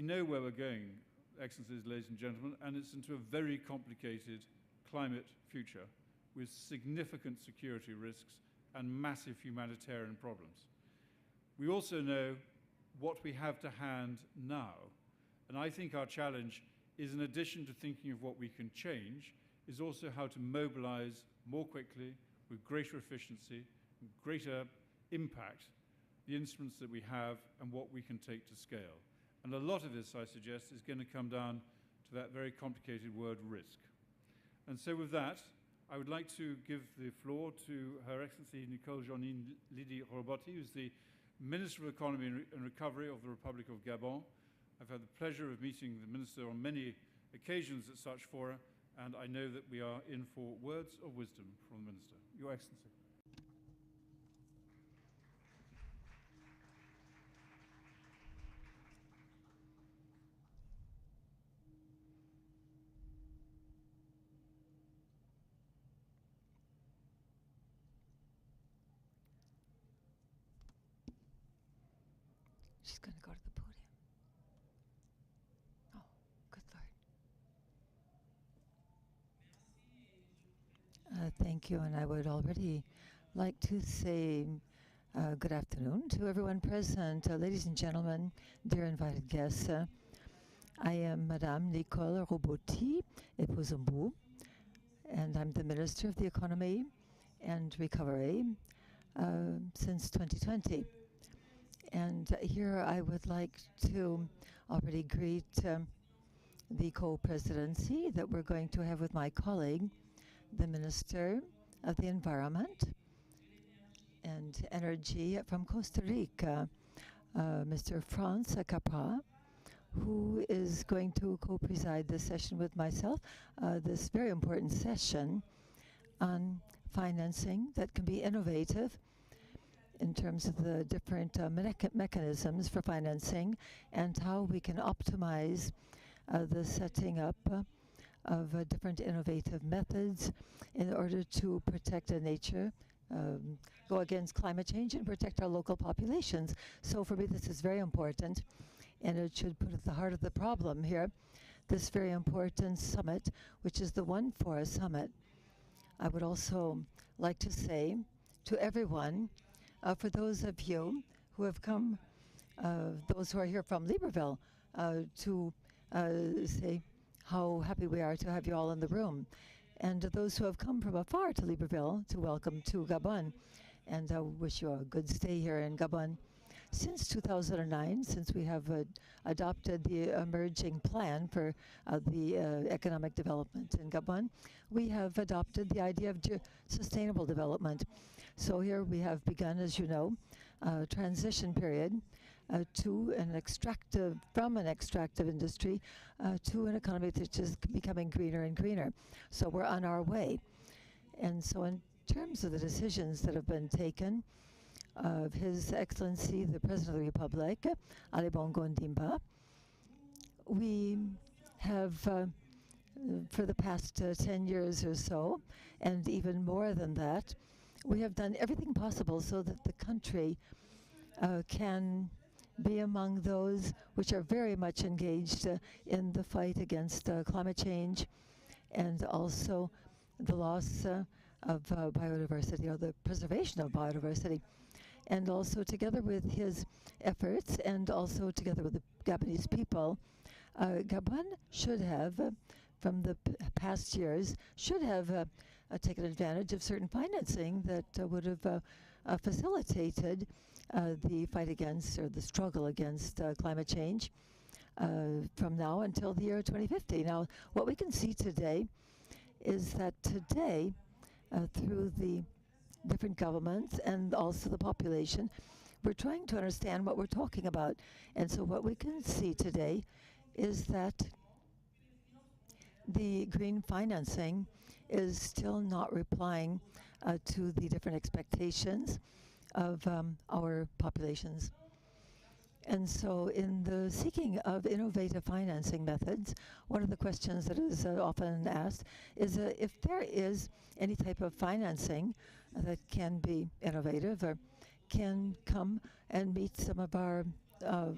know where we're going, Excellencies, ladies and gentlemen, and it's into a very complicated climate future with significant security risks and massive humanitarian problems. We also know what we have to hand now, and I think our challenge is, in addition to thinking of what we can change, is also how to mobilize more quickly, with greater efficiency, and greater impact, the instruments that we have and what we can take to scale. And a lot of this, I suggest, is going to come down to that very complicated word, risk. And so with that, I would like to give the floor to Her Excellency Nicole Jeanine Lydie Roboti, who's the Minister of Economy and Recovery of the Republic of Gabon. I've had the pleasure of meeting the Minister on many occasions at such fora, and I know that we are in for words of wisdom from the Minister. Your Excellency. She's going to go to the podium. Oh, good Lord. Thank you, and I would already like to say good afternoon to everyone present. Ladies and gentlemen, dear invited guests, I am Madame Nicole Roboti Epozumbu, and I'm the Minister of the Economy and Recovery since 2020. And here I would like to already greet the co-presidency that we're going to have with my colleague, the Minister of the Environment and Energy from Costa Rica, Mr. Franz Capra, who is going to co-preside this session with myself, this very important session on financing that can be innovative in terms of the different mechanisms for financing and how we can optimize the setting up of different innovative methods in order to protect nature, go against climate change, and protect our local populations. So for me, this is very important, and it should put at the heart of the problem here this very important summit, which is the One Forest Summit. I would also like to say to everyone, for those of you who have come, those who are here from Libreville, to say how happy we are to have you all in the room. And to those who have come from afar to Libreville, to welcome to Gabon. And I wish you a good stay here in Gabon. Since 2009, since we have adopted the emerging plan for the economic development in Gabon, we have adopted the idea of sustainable development. So here we have begun, as you know, a transition period to an extractive, from an extractive industry to an economy that is becoming greener and greener. So we're on our way. And so in terms of the decisions that have been taken, of His Excellency, the President of the Republic, Ali Bongo Ndimba, we have, for the past 10 years or so, and even more than that, we have done everything possible so that the country can be among those which are very much engaged in the fight against climate change and also the loss of biodiversity, or the preservation of biodiversity. And also together with his efforts and also together with the Gabonese people, Gabon should have, from the past years, should have taken advantage of certain financing that would have facilitated the fight against, or the struggle against climate change from now until the year 2050. Now, what we can see today is that today, through the different governments and also the population, we're trying to understand what we're talking about. And so what we can see today is that the green financing is still not replying to the different expectations of our populations. And so in the seeking of innovative financing methods, one of the questions that is often asked is if there is any type of financing that can be innovative or can come and meet some of our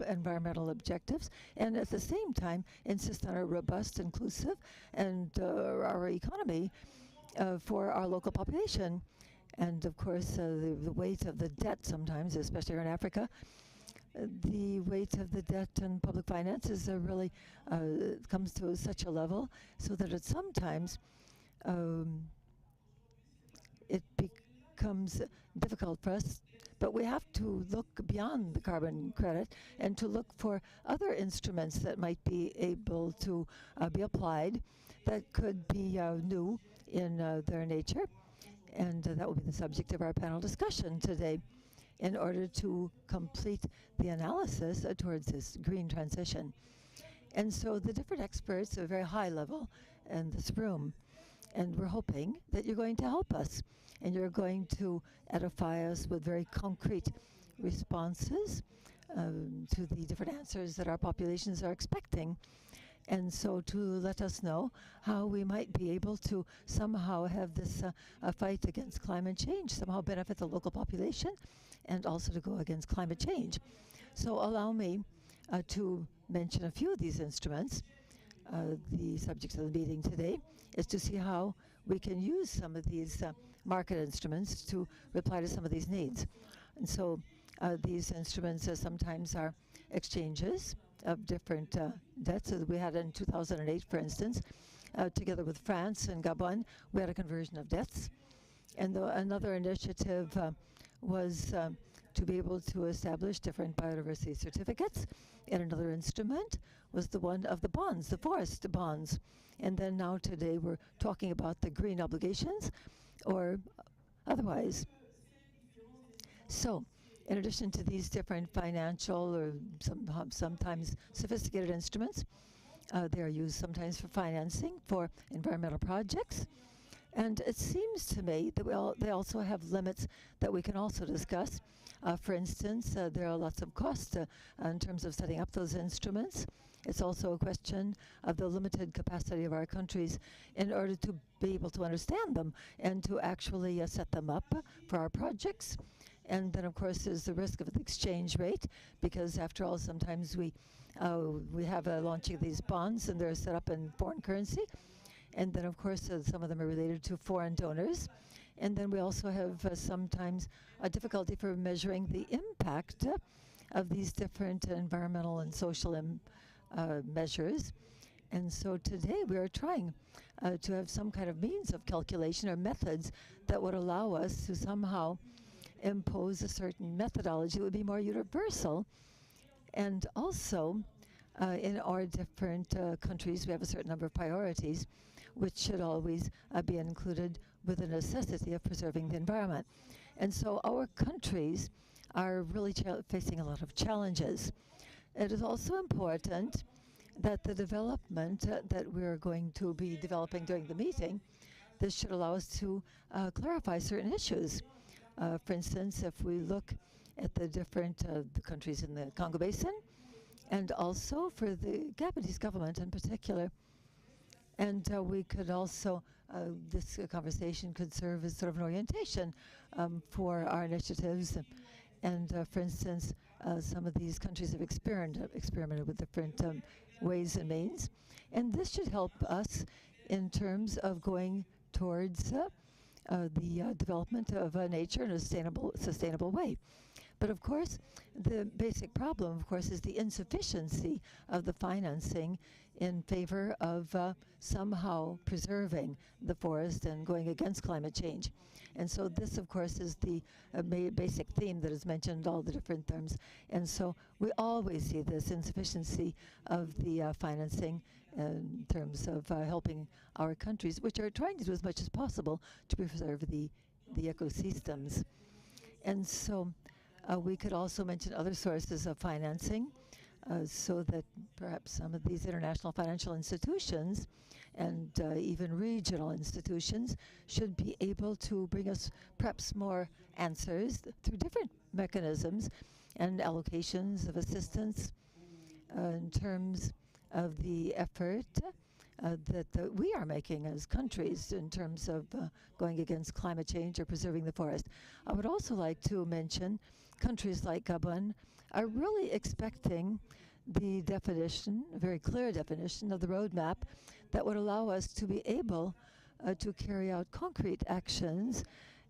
environmental objectives, and at the same time insist on a robust, inclusive, and our economy for our local population. And of course, the weight of the debt sometimes, especially here in Africa, the weight of the debt and public finances really comes to such a level so that it sometimes it becomes difficult for us. But we have to look beyond the carbon credit and to look for other instruments that might be able to be applied that could be new in their nature. And that will be the subject of our panel discussion today in order to complete the analysis towards this green transition. And so the different experts are very high level in this room, and we're hoping that you're going to help us and you're going to edify us with very concrete responses to the different answers that our populations are expecting. And so to let us know how we might be able to somehow have this fight against climate change, somehow benefit the local population, and also to go against climate change. So allow me to mention a few of these instruments. The subject of the meeting today is to see how we can use some of these market instruments to reply to some of these needs. And so these instruments sometimes are exchanges of different debts. As we had in 2008, for instance, together with France and Gabon, we had a conversion of debts. And another initiative was to be able to establish different biodiversity certificates. And another instrument was the one of the bonds, the forest bonds. And then now today we're talking about the green obligations or otherwise. So in addition to these different financial or sometimes sophisticated instruments, they are used sometimes for financing for environmental projects. And it seems to me that they also have limits that we can also discuss. For instance, there are lots of costs in terms of setting up those instruments. It's also a question of the limited capacity of our countries in order to be able to understand them and to actually set them up for our projects. And then, of course, there's the risk of the exchange rate, because after all, sometimes we have a launching of these bonds and they're set up in foreign currency. And then, of course, some of them are related to foreign donors. And then we also have sometimes a difficulty for measuring the impact of these different environmental and social measures. And so today we are trying to have some kind of means of calculation or methods that would allow us to somehow impose a certain methodology that would be more universal. And also in our different countries, we have a certain number of priorities which should always be included with the necessity of preserving the environment. And so our countries are really facing a lot of challenges. It is also important that the development that we're going to be developing during the meeting, this should allow us to clarify certain issues. For instance, if we look at the different the countries in the Congo Basin, and also for the Gabonese government in particular. And we could also, this conversation could serve as sort of an orientation for our initiatives. And for instance, some of these countries have experimented with different ways and means. And this should help us in terms of going towards the development of nature in a sustainable way. But of course, the basic problem, of course, is the insufficiency of the financing in favor of somehow preserving the forest and going against climate change. And so this, of course, is the basic theme that is mentioned in all the different terms. And so we always see this insufficiency of the financing in terms of helping our countries, which are trying to do as much as possible to preserve the ecosystems. And so we could also mention other sources of financing so that perhaps some of these international financial institutions and even regional institutions should be able to bring us perhaps more answers through different mechanisms and allocations of assistance in terms of the effort that we are making as countries in terms of going against climate change or preserving the forest. I would also like to mention countries like Gabon are really expecting the definition, a very clear definition of the roadmap that would allow us to be able to carry out concrete actions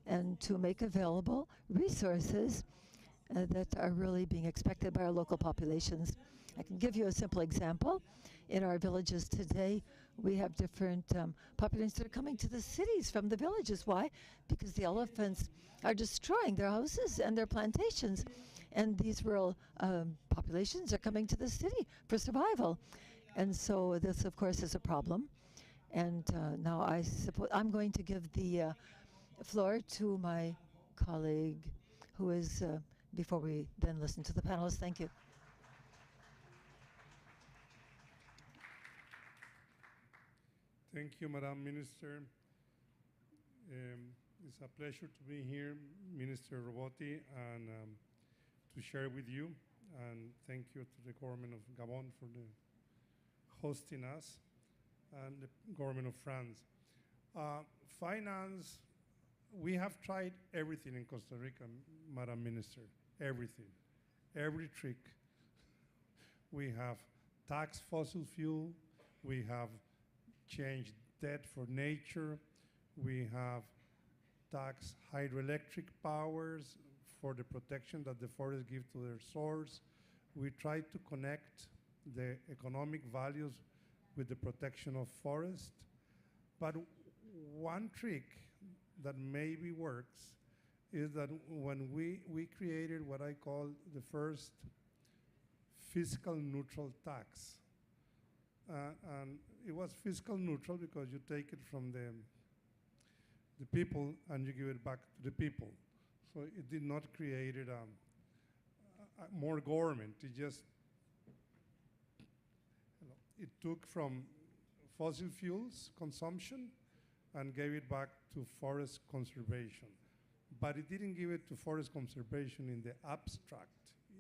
and to make available resources that are really being expected by our local populations. I can give you a simple example. In our villages today, we have different populations that are coming to the cities from the villages. Why? Because the elephants are destroying their houses and their plantations. And these rural populations are coming to the city for survival. And so this, of course, is a problem. And now I suppose I'm going to give the floor to my colleague who is, before we then listen to the panelists. Thank you. Thank you, Madam Minister. It's a pleasure to be here, Minister Roboti, and to share with you. And thank you to the government of Gabon for hosting us, and the government of France. Finance, we have tried everything in Costa Rica, Madam Minister, everything, every trick. We have taxed fossil fuel, we have changed debt for nature, we have taxed hydroelectric powers for the protection that the forests give to their source. We try to connect the economic values with the protection of forest. But one trick that maybe works is that when we created what I call the first fiscal neutral tax. And it was fiscal neutral because you take it from the people and you give it back to the people. So it did not create more government. It just, it took from fossil fuels consumption and gave it back to forest conservation. But it didn't give it to forest conservation in the abstract.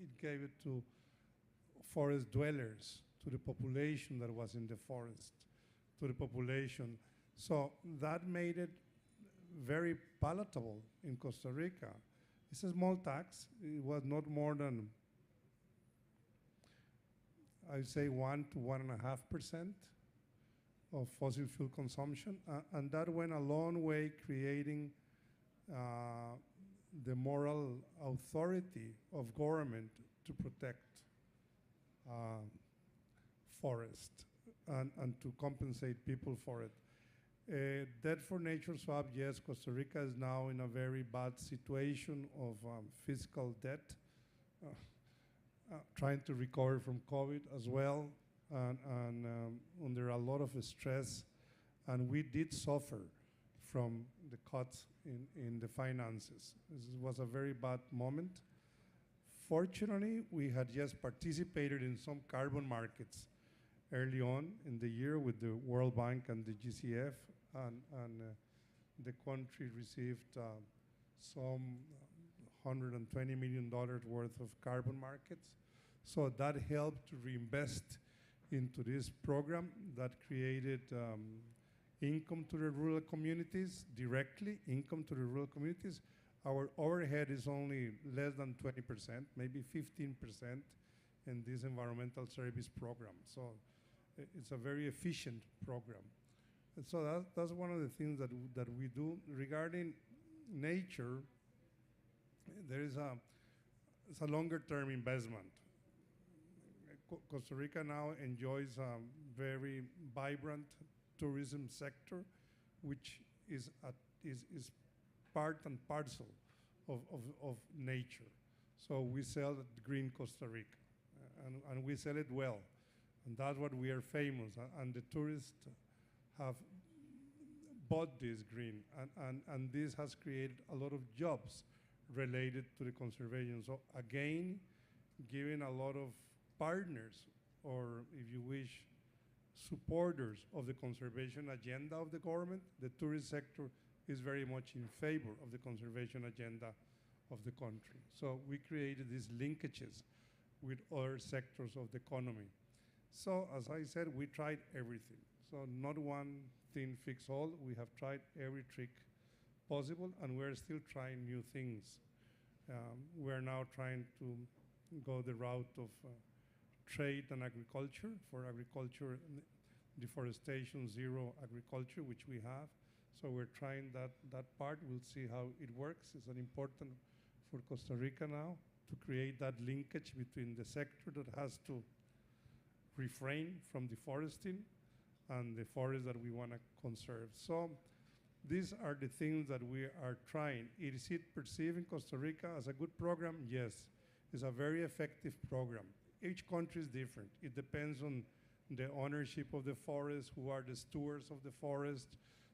It gave it to forest dwellers, to the population that was in the forest, to the population. So that made it very palatable in Costa Rica. It's a small tax. It was not more than, I'd say, 1 to 1.5% of fossil fuel consumption. And that went a long way creating the moral authority of government to protect forest and to compensate people for it. Debt for nature swap, yes, Costa Rica is now in a very bad situation of fiscal debt, trying to recover from COVID as well, and under a lot of stress. And we did suffer from the cuts in the finances. This was a very bad moment. Fortunately, we had just participated in some carbon markets early on in the year with the World Bank and the GCF, and the country received some $120 million worth of carbon markets. So that helped to reinvest into this program that created income to the rural communities, directly income to the rural communities. Our overhead is only less than 20%, maybe 15% in this environmental service program. So it's a very efficient program. And so that's one of the things that we do. Regarding nature, there is it's a longer term investment. Costa Rica now enjoys a very vibrant tourism sector, which is part and parcel of nature. So we sell green Costa Rica, and we sell it well. And that's what we are famous. And the tourists have bought this green, and this has created a lot of jobs related to the conservation. So again, giving a lot of partners, or if you wish, supporters of the conservation agenda of the government. The tourist sector is very much in favor of the conservation agenda of the country. So we created these linkages with other sectors of the economy. So as I said, we tried everything. So not one thing fits all. We have tried every trick possible, and we're still trying new things. We're now trying to go the route of trade and agriculture, for agriculture, deforestation, zero agriculture, which we have. So we're trying that part. We'll see how it works. It's an important for Costa Rica now to create that linkage between the sector that has to refrain from deforesting and the forest that we want to conserve. So these are the things that we are trying. Is it perceived in Costa Rica as a good program? Yes. It's a very effective program. Each country is different. It depends on the ownership of the forest, who are the stewards of the forest.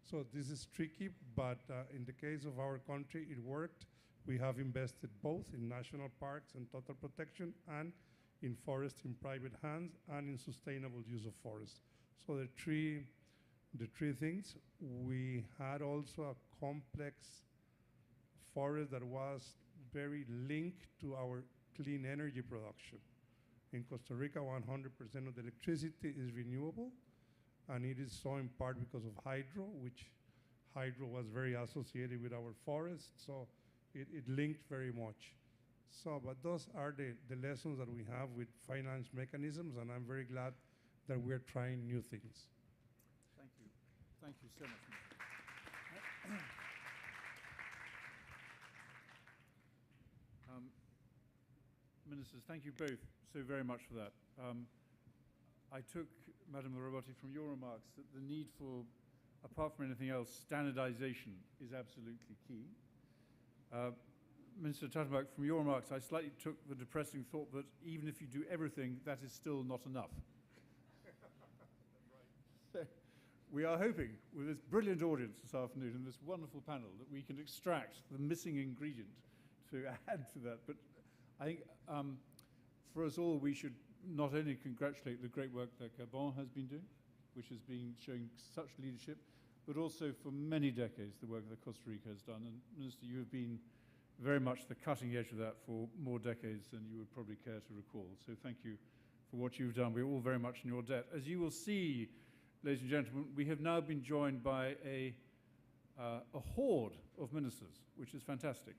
So this is tricky, but in the case of our country, it worked. We have invested both in national parks and total protection, and in forest in private hands, and in sustainable use of forest. So the three things. We had also a complex forest that was very linked to our clean energy production. In Costa Rica, 100% of the electricity is renewable, and it is so in part because of hydro, which hydro was very associated with our forests, so it linked very much. So, but those are the lessons that we have with finance mechanisms, and I'm very glad that we're trying new things. Thank you. Thank you so much. Ministers, thank you both so very much for that. I took, Madam Robotti, from your remarks that the need for, apart from anything else, standardization is absolutely key. Minister Tattenbach, from your remarks, I slightly took the depressing thought that even if you do everything, that is still not enough. So we are hoping, with this brilliant audience this afternoon and this wonderful panel, that we can extract the missing ingredient to add to that. But I think for us all, we should not only congratulate the great work that Gabon has been doing, which has been showing such leadership, but also for many decades, the work that Costa Rica has done. And Minister, you have been very much the cutting edge of that for more decades than you would probably care to recall. So thank you for what you've done. We're all very much in your debt. As you will see, ladies and gentlemen, we have now been joined by a horde of ministers, which is fantastic.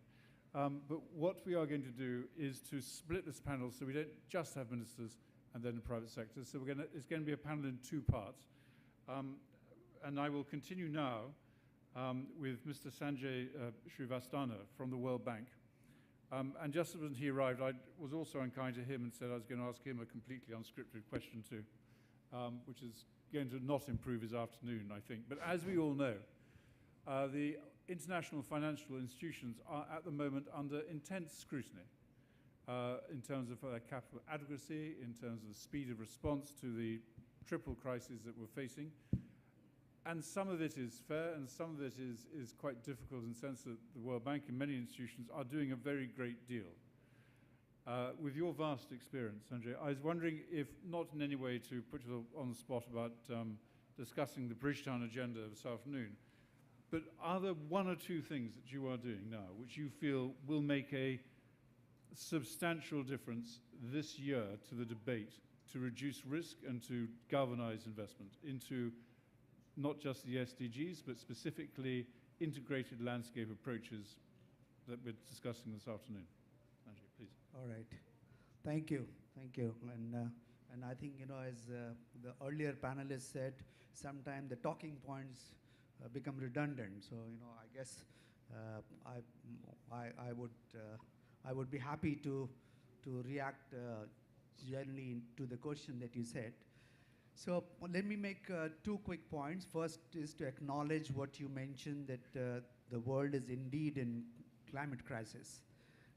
But what we are going to do is to split this panel so we don't just have ministers and then the private sector. So it's going to be a panel in two parts. And I will continue now with Mr. Sanjay Srivastava from the World Bank. And just as he arrived, I was also unkind to him and said I was going to ask him a completely unscripted question too, which is going to not improve his afternoon, I think. But as we all know, the international financial institutions are at the moment under intense scrutiny in terms of their capital adequacy, in terms of the speed of response to the triple crises that we're facing. And some of it is fair, and some of it is quite difficult in the sense that the World Bank and many institutions are doing a very great deal. With your vast experience, Sanjay, I was wondering if, not in any way to put you on the spot about discussing the Bridgetown agenda this afternoon, but are there one or two things that you are doing now which you feel will make a substantial difference this year to the debate to reduce risk and to galvanize investment into not just the SDGs, but specifically integrated landscape approaches that we're discussing this afternoon? Sanjay, please. All right. Thank you. Thank you. And I think, as the earlier panelists said, sometimes the talking points become redundant. So, I guess I would be happy to react generally to the question that you said. So let me make 2 quick points. First is to acknowledge what you mentioned, that the world is indeed in climate crisis.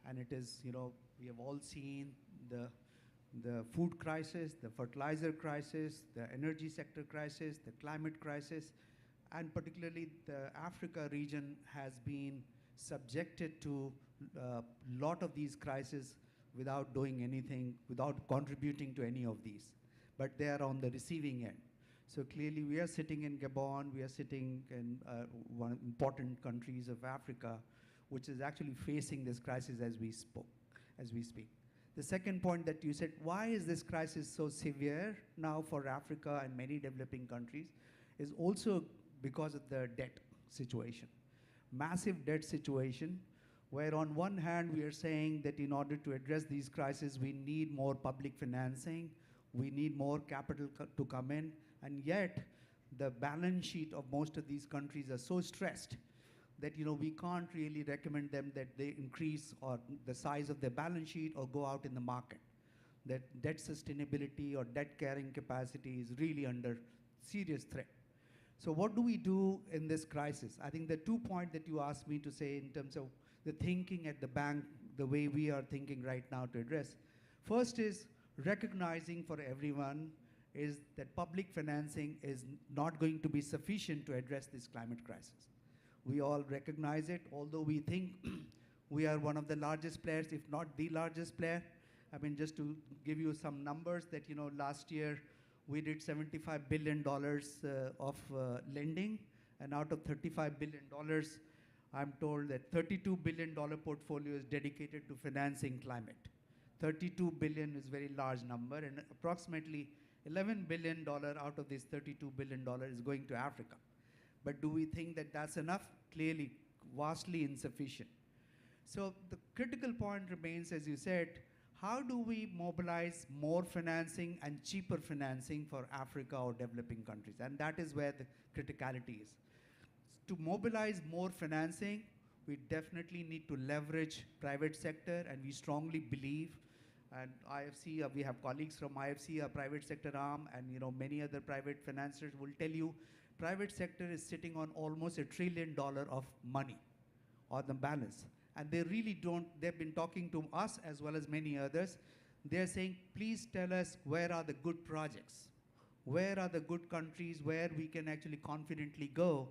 And it is, we have all seen the food crisis, the fertilizer crisis, the energy sector crisis, the climate crisis, and particularly the Africa region has been subjected to a lot of these crises without doing anything, without contributing to any of these. But they are on the receiving end. So clearly we are sitting in Gabon, we are sitting in one of the important countries of Africa, which is actually facing this crisis as we speak. The second point that you said, why is this crisis so severe now for Africa and many developing countries, is also because of the debt situation. Massive debt situation, where on one hand we are saying that in order to address these crises, we need more public financing, we need more capital to come in, and yet the balance sheet of most of these countries are so stressed that we can't really recommend them that they increase or the size of their balance sheet or go out in the market. That debt sustainability or debt carrying capacity is really under serious threat. So what do we do in this crisis? I think the 2 points that you asked me to say in terms of the thinking at the bank, the way we are thinking right now to address. First is recognizing for everyone is that public financing is not going to be sufficient to address this climate crisis. We all recognize it, although we think we are one of the largest players, if not the largest player. I mean, just to give you some numbers that, last year we did $75 billion of lending, and out of $35 billion, I'm told that $32 billion portfolio is dedicated to financing climate. 32 billion is a very large number, and approximately $11 billion out of this $32 billion is going to Africa. But do we think that that's enough? Clearly, vastly insufficient. So the critical point remains, as you said, how do we mobilize more financing and cheaper financing for Africa or developing countries? And that is where the criticality is. To mobilize more financing, we definitely need to leverage private sector, and we strongly believe, and IFC, we have colleagues from IFC, a private sector arm, and many other private financiers will tell you, private sector is sitting on almost $1 trillion of money on the balance. And they really don't, they've been talking to us as well as many others. They're saying, please tell us where are the good projects? Where are the good countries where we can actually confidently go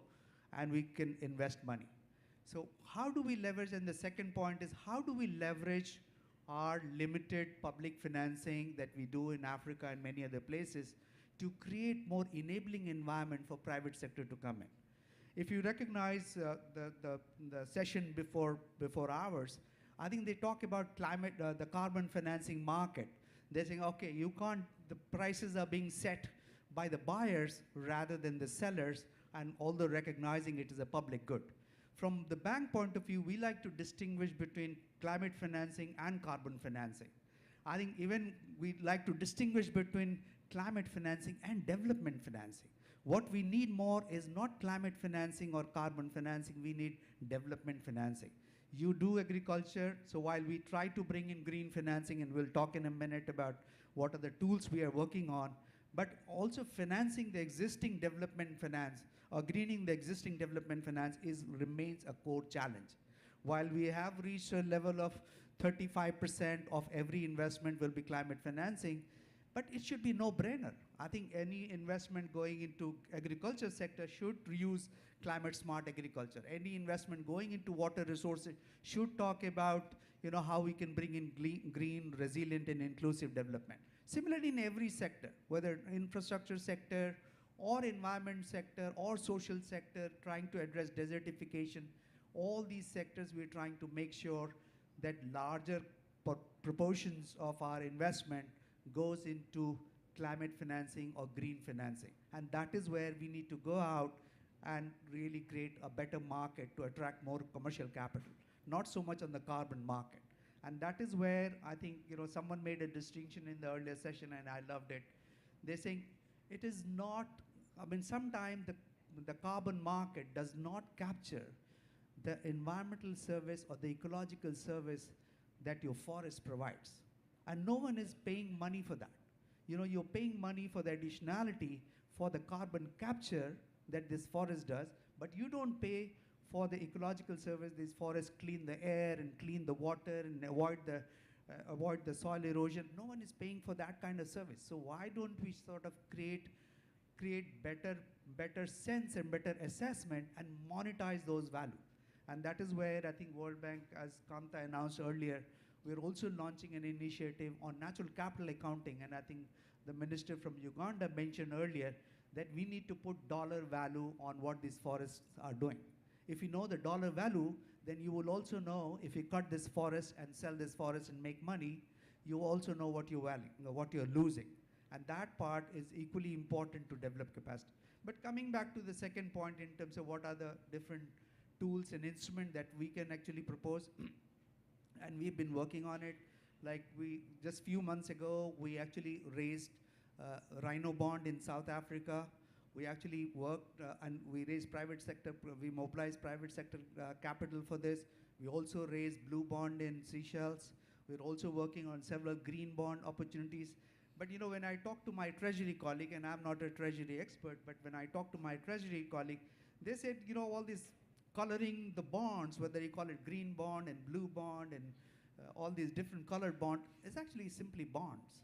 and we can invest money? So how do we leverage, and the second point is, how do we leverage our limited public financing that we do in Africa and many other places to create more enabling environment for private sector to come in? If you recognize the session before ours, I think they talk about climate, the carbon financing market. They're saying, okay, you can't, the prices are being set by the buyers rather than the sellers, and although recognizing it is a public good. From the bank point of view, we like to distinguish between climate financing and carbon financing. I think even we like to distinguish between climate financing and development financing. What we need more is not climate financing or carbon financing, we need development financing. You do agriculture, so while we try to bring in green financing, and we'll talk in a minute about what are the tools we are working on, but also financing the existing development finance or greening the existing development finance remains a core challenge. While we have reached a level of 35% of every investment will be climate financing, but it should be no-brainer. I think any investment going into agriculture sector should use climate smart agriculture. Any investment going into water resources should talk about how we can bring in green, resilient, and inclusive development. Similarly, in every sector, whether infrastructure sector or environment sector or social sector, trying to address desertification, all these sectors we're trying to make sure that larger proportions of our investment goes into climate financing or green financing. And that is where we need to go out and really create a better market to attract more commercial capital, not so much on the carbon market. And that is where I think someone made a distinction in the earlier session, and I loved it. They're saying it is not, I mean, sometimes the carbon market does not capture the environmental service or the ecological service that your forest provides. And no one is paying money for that. You're paying money for the additionality for the carbon capture that this forest does, but you don't pay for the ecological service. These forests clean the air and clean the water and avoid the soil erosion. No one is paying for that kind of service. So why don't we sort of create better sense and better assessment and monetize those values? And that is where I think World Bank, as Kanta announced earlier, we're also launching an initiative on natural capital accounting. And I think the minister from Uganda mentioned earlier that we need to put dollar value on what these forests are doing. If you know the dollar value, then you will also know if you cut this forest and sell this forest and make money, you also know what you're valuing, what you're losing. And that part is equally important to develop capacity. But coming back to the second point in terms of what are the different tools and instruments that we can actually propose, and we've been working on it. Like just few months ago, we actually raised Rhino Bond in South Africa. We actually worked and we raised private sector, we mobilized private sector capital for this. We also raised Blue Bond in Seychelles. We're also working on several green bond opportunities. But you know, when I talk to my treasury colleague, and I'm not a treasury expert, but when I talk to my treasury colleague, they said, you know, all this coloring the bonds, whether you call it green bond and blue bond and all these different colored bonds, is actually simply bonds.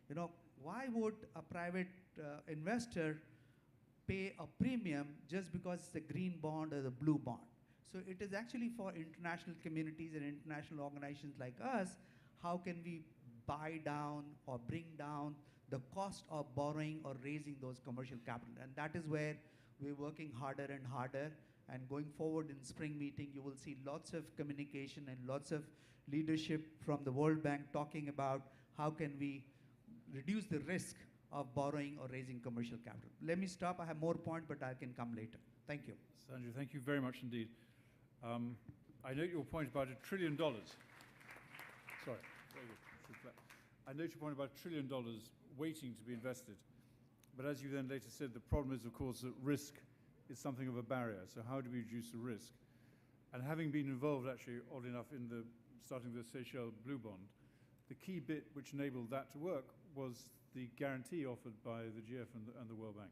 You know, why would a private investor pay a premium just because it's a green bond or the blue bond? So it is actually for international communities and international organizations like us, how can we buy down or bring down the cost of borrowing or raising those commercial capital? And that is where we're working harder and harder. And going forward in spring meeting, you will see lots of communication and lots of leadership from the World Bank talking about how can we reduce the risk of borrowing or raising commercial capital. Let me stop. I have more points, but I can come later. Thank you. Sanju, thank you very much indeed. I note your point about $1 trillion. Sorry, very good. I note your point about $1 trillion waiting to be invested. But as you then later said, the problem is, of course, that risk is something of a barrier. So how do we reduce the risk? And having been involved, actually, oddly enough, in the starting with the Seychelles Blue Bond, the key bit which enabled that to work was the guarantee offered by the GF and the World Bank.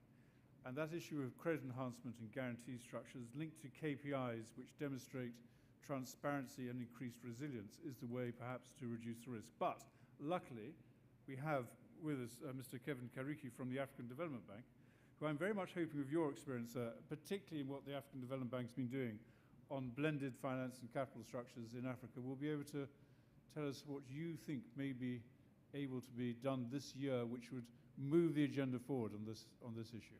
And that issue of credit enhancement and guarantee structures linked to KPIs which demonstrate transparency and increased resilience is the way perhaps to reduce the risk. But luckily, we have with us Mr. Kevin Kariki from the African Development Bank, who I'm very much hoping with your experience, particularly in what the African Development Bank's been doing on blended finance and capital structures in Africa, will be able to tell us what you think may be able to be done this year which would move the agenda forward on this issue.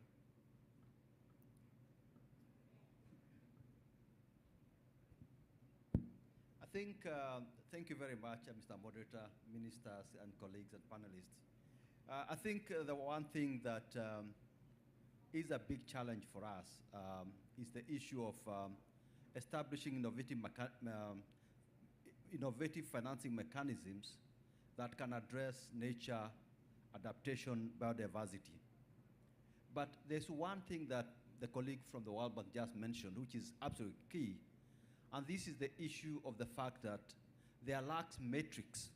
Thank you very much, Mr. Moderator, ministers and colleagues and panelists. I think the one thing that is a big challenge for us is the issue of establishing innovative financing mechanisms that can address nature, adaptation, biodiversity. But there's one thing that the colleague from the World Bank just mentioned, which is absolutely key, and this is the issue of the fact that there lacks metrics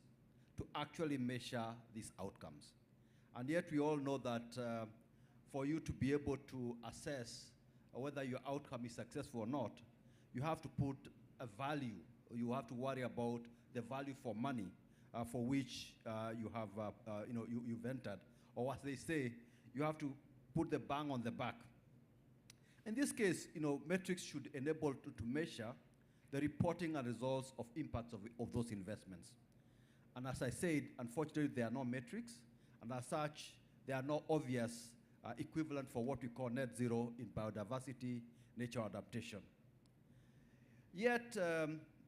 to actually measure these outcomes. And yet we all know that for you to be able to assess whether your outcome is successful or not, you have to put a value, or you have to worry about the value for money for which you have, you've entered. Or as they say, you have to put the bang on the back. In this case, metrics should enable to measure the reporting and results of impacts of those investments. And as I said, unfortunately, there are no metrics, and as such, there are no obvious equivalent for what we call net zero in biodiversity, nature adaptation. Yet,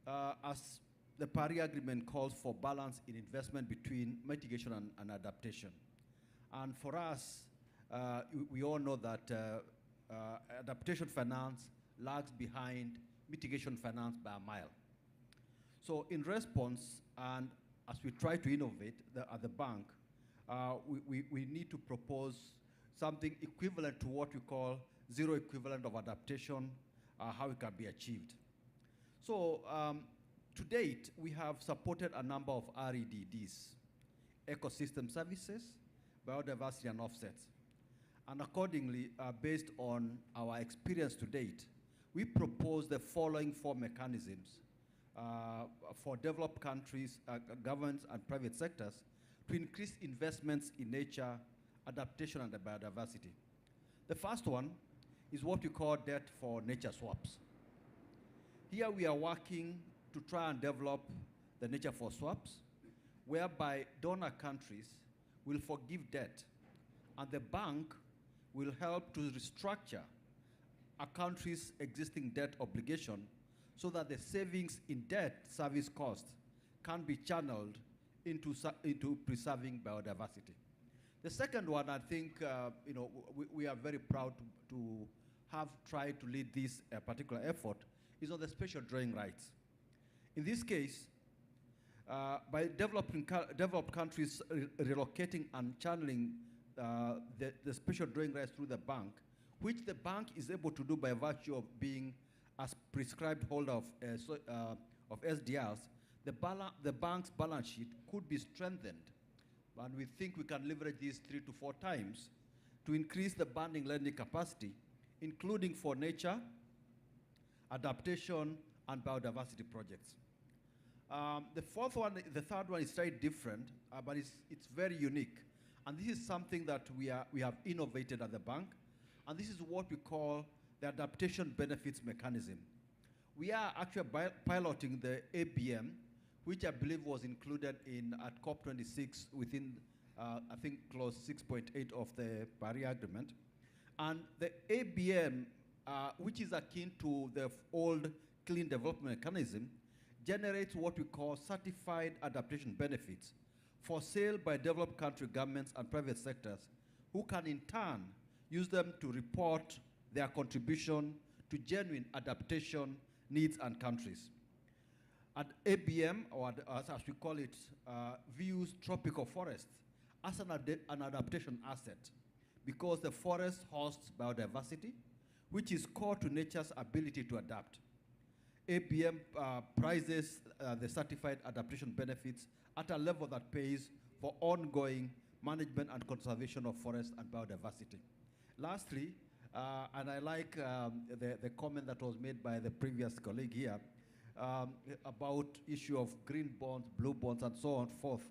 as the Paris Agreement calls for balance in investment between mitigation and adaptation. And for us, we all know that adaptation finance lags behind mitigation finance by a mile. So in response, and as we try to innovate at the bank, we need to propose something equivalent to what we call zero equivalent of adaptation, how it can be achieved. So to date, we have supported a number of REDDs, ecosystem services, biodiversity and offsets. And accordingly, based on our experience to date, we propose the following 4 mechanisms for developed countries, governments, and private sectors to increase investments in nature, adaptation, and the biodiversity. The first one is what we call debt for nature swaps. Here we are working to try and develop the nature for swaps, whereby donor countries will forgive debt, and the bank will help to restructure a country's existing debt obligation so that the savings in debt service costs can be channeled into preserving biodiversity. The second one, I think, we are very proud to have tried to lead this particular effort, is on the special drawing rights. In this case, by developed countries relocating and channeling the special drawing rights through the bank, which the bank is able to do by virtue of being a prescribed holder of SDRs, the bank's balance sheet could be strengthened. And we think we can leverage this 3 to 4 times to increase the banding lending capacity, including for nature, adaptation, and biodiversity projects. The third one is slightly different, but it's very unique. And this is something that we have innovated at the bank, and this is what we call the adaptation benefits mechanism. We are actually piloting the ABM, which I believe was included at COP26 within, I think, clause 6.8 of the Paris Agreement. And the ABM, which is akin to the old clean development mechanism, generates what we call certified adaptation benefits for sale by developed country governments and private sectors, who can in turn use them to report their contribution to genuine adaptation needs and countries. At ABM, or as we call it, views tropical forests as an adaptation asset, because the forest hosts biodiversity, which is core to nature's ability to adapt. ABM prices the certified adaptation benefits at a level that pays for ongoing management and conservation of forest and biodiversity. Lastly, and I like the comment that was made by the previous colleague here about issue of green bonds, blue bonds, and so on and forth.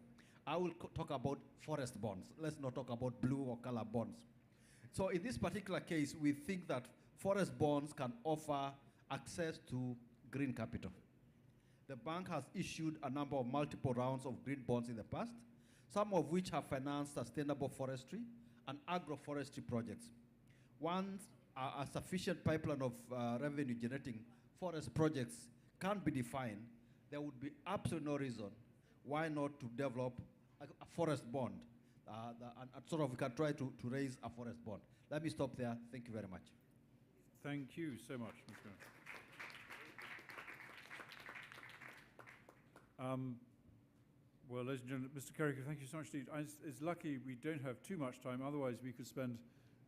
I will talk about forest bonds. Let's not talk about blue or color bonds. So in this particular case, we think that forest bonds can offer access to green capital. The bank has issued a number of multiple rounds of green bonds in the past, some of which have financed sustainable forestry and agroforestry projects. Once a sufficient pipeline of revenue generating forest projects can be defined, there would be absolutely no reason why not to develop a forest bond. And sort of we can try to raise a forest bond. Let me stop there. Thank you very much. Thank you so much, Mr. Well, ladies and gentlemen, Mr. Carricker, thank you so much indeed. It's lucky we don't have too much time, otherwise we could spend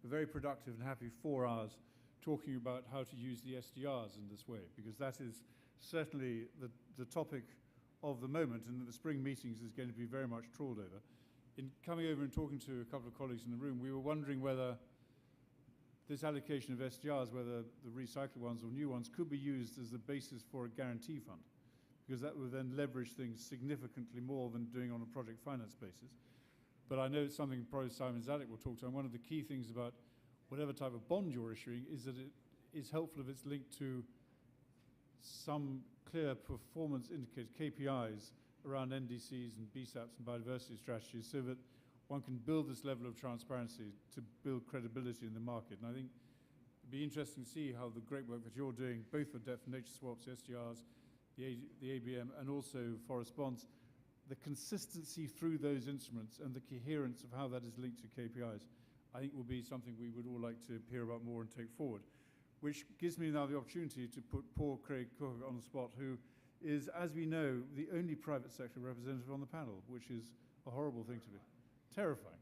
a very productive and happy 4 hours talking about how to use the SDRs in this way, because that is certainly the topic of the moment, and the spring meetings is going to be very much trawled over. In coming over and talking to a couple of colleagues in the room, we were wondering whether this allocation of SDRs, whether the recycled ones or new ones, could be used as the basis for a guarantee fund, because that would then leverage things significantly more than doing on a project finance basis. But I know it's something probably Simon Zadek will talk to, and one of the key things about whatever type of bond you're issuing is that it is helpful if it's linked to some clear performance indicators, KPIs, around NDCs and BSAPs and biodiversity strategies, so that one can build this level of transparency to build credibility in the market. And I think it'd be interesting to see how the great work that you're doing, both for debt and nature swaps, the SDRs, the ABM, and also forest bonds, the consistency through those instruments and the coherence of how that is linked to KPIs, I think will be something we would all like to hear about more and take forward. Which gives me now the opportunity to put poor Craig Cook on the spot, who is, as we know, the only private sector representative on the panel, which is a horrible thing to be. Terrifying.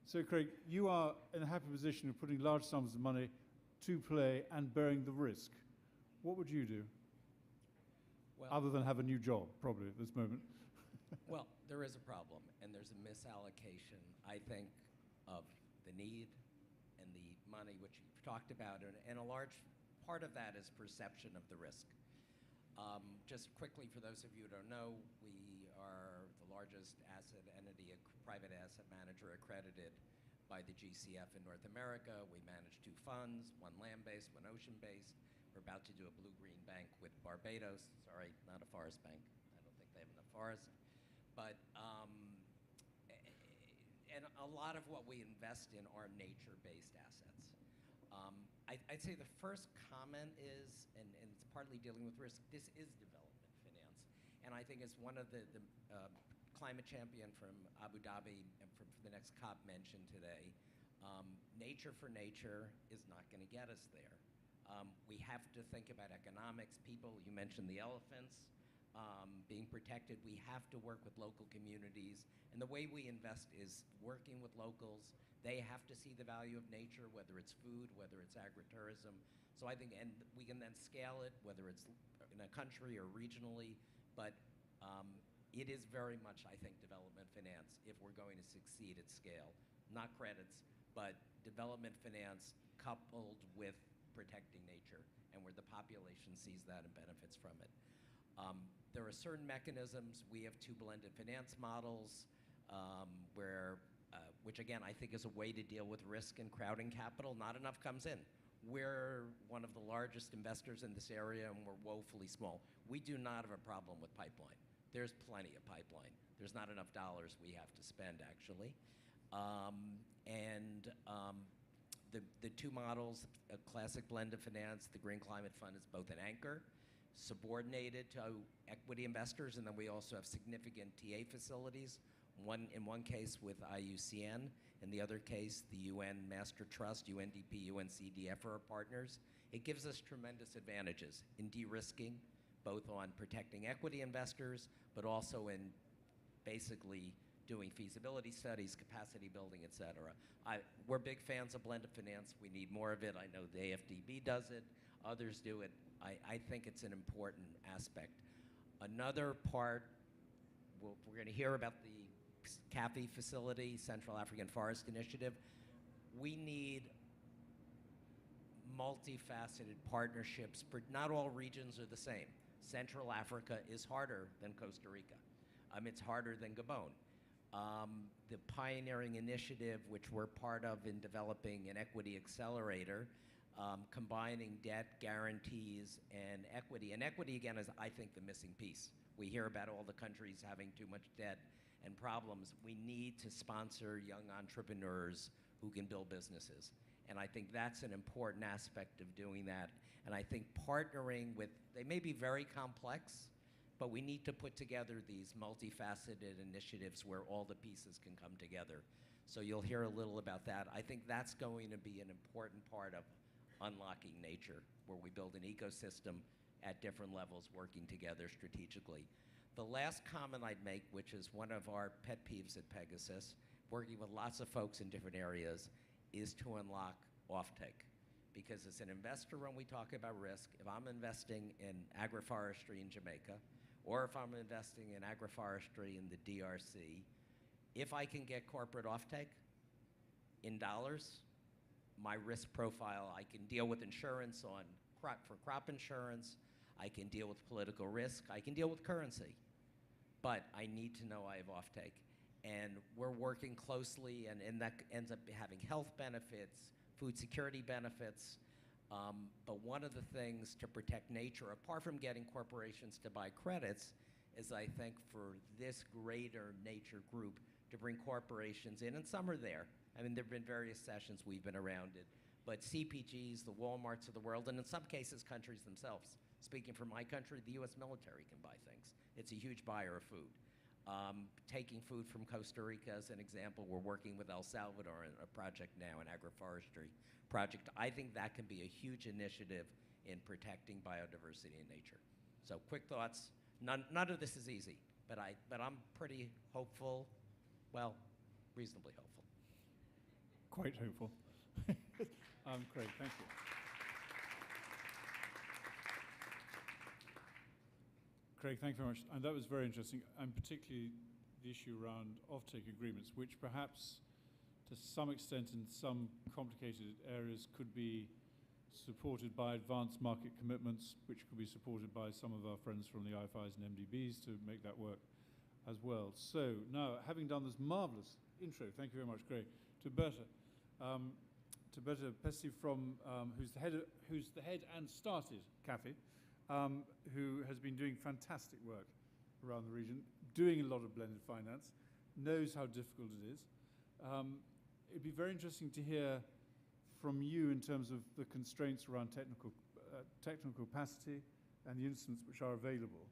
So, Craig, you are in a happy position of putting large sums of money to play and bearing the risk. What would you do? Well, other than have a new job, probably, at this moment? well, there is a problem, and there's a misallocation, I think, of the need and the money, which you've talked about, and a large part of that is perception of the risk. Just quickly, for those of you who don't know, we are the largest asset entity, a private asset manager accredited by the GCF in North America. We manage 2 funds, one land-based, one ocean-based. We're about to do a blue-green bank with Barbados. Sorry, not a forest bank. I don't think they have enough forest. But, and a lot of what we invest in are nature-based assets. I'd say the first comment is, and it's partly dealing with risk, this is development finance. And I think it's one of the climate champion from Abu Dhabi and for the next COP mentioned today, nature for nature is not going to get us there. We have to think about economics, people. You mentioned the elephants being protected. We have to work with local communities. And the way we invest is working with locals. They have to see the value of nature, whether it's food, whether it's agritourism. So I think, and we can then scale it, whether it's in a country or regionally. But it is very much, I think, development finance if we're going to succeed at scale. Not credits, but development finance coupled with protecting nature and where the population sees that and benefits from it. There are certain mechanisms. We have two blended finance models which again, I think is a way to deal with risk and crowding capital. Not enough comes in. We're one of the largest investors in this area and we're woefully small. We do not have a problem with pipeline. There's plenty of pipeline. There's not enough dollars we have to spend, actually. The two models, a classic blend of finance, the Green Climate Fund is both an anchor, subordinated to equity investors, and then we also have significant TA facilities, in one case with IUCN, in the other case, the UN Master Trust, UNDP, UNCDF are our partners. It gives us tremendous advantages in de-risking, both on protecting equity investors, but also in basically doing feasibility studies, capacity building, et cetera. We're big fans of blended finance. We need more of it. I know the AFDB does it. Others do it. I think it's an important aspect. Another part, we're going to hear about the CAFI facility, Central African Forest Initiative. We need multifaceted partnerships. Not all regions are the same. Central Africa is harder than Costa Rica. It's harder than Gabon. The pioneering initiative, which we're part of in developing an equity accelerator, combining debt, guarantees, and equity. And equity, again, is, I think, the missing piece. We hear about all the countries having too much debt and problems. We need to sponsor young entrepreneurs who can build businesses. And I think that's an important aspect of doing that. And I think partnering with, they may be very complex, but we need to put together these multifaceted initiatives where all the pieces can come together. So you'll hear a little about that. I think that's going to be an important part of unlocking nature, where we build an ecosystem at different levels working together strategically. The last comment I'd make, which is one of our pet peeves at Pegasus, working with lots of folks in different areas, is to unlock offtake. Because as an investor, when we talk about risk, if I'm investing in agroforestry in Jamaica, or if I'm investing in agroforestry in the DRC, if I can get corporate offtake in dollars, my risk profile, I can deal with insurance for crop insurance, I can deal with political risk, I can deal with currency, but I need to know I have offtake. And we're working closely, and that ends up having health benefits, food security benefits, but one of the things to protect nature, apart from getting corporations to buy credits, is I think for this greater nature group to bring corporations in, and some are there. I mean, there have been various sessions we've been around it, but CPGs, the Walmarts of the world, and in some cases, countries themselves. Speaking for my country, the US military can buy things. It's a huge buyer of food. Taking food from Costa Rica as an example, we're working with El Salvador on a project now, an agroforestry project. I think that can be a huge initiative in protecting biodiversity in nature. So quick thoughts. None of this is easy, but I'm pretty hopeful, well, reasonably hopeful. Quite hopeful. Craig, thank you. Craig, thank you very much. And that was very interesting, and particularly the issue around offtake agreements, which perhaps to some extent in some complicated areas could be supported by advanced market commitments, which could be supported by some of our friends from the IFIs and MDBs to make that work as well. So now, having done this marvelous intro, thank you very much, Craig, to Berta Pesci from, who's the head and started CAFI, who has been doing fantastic work around the region, doing a lot of blended finance, knows how difficult it is. It'd be very interesting to hear from you in terms of the constraints around technical capacity and the instruments which are available.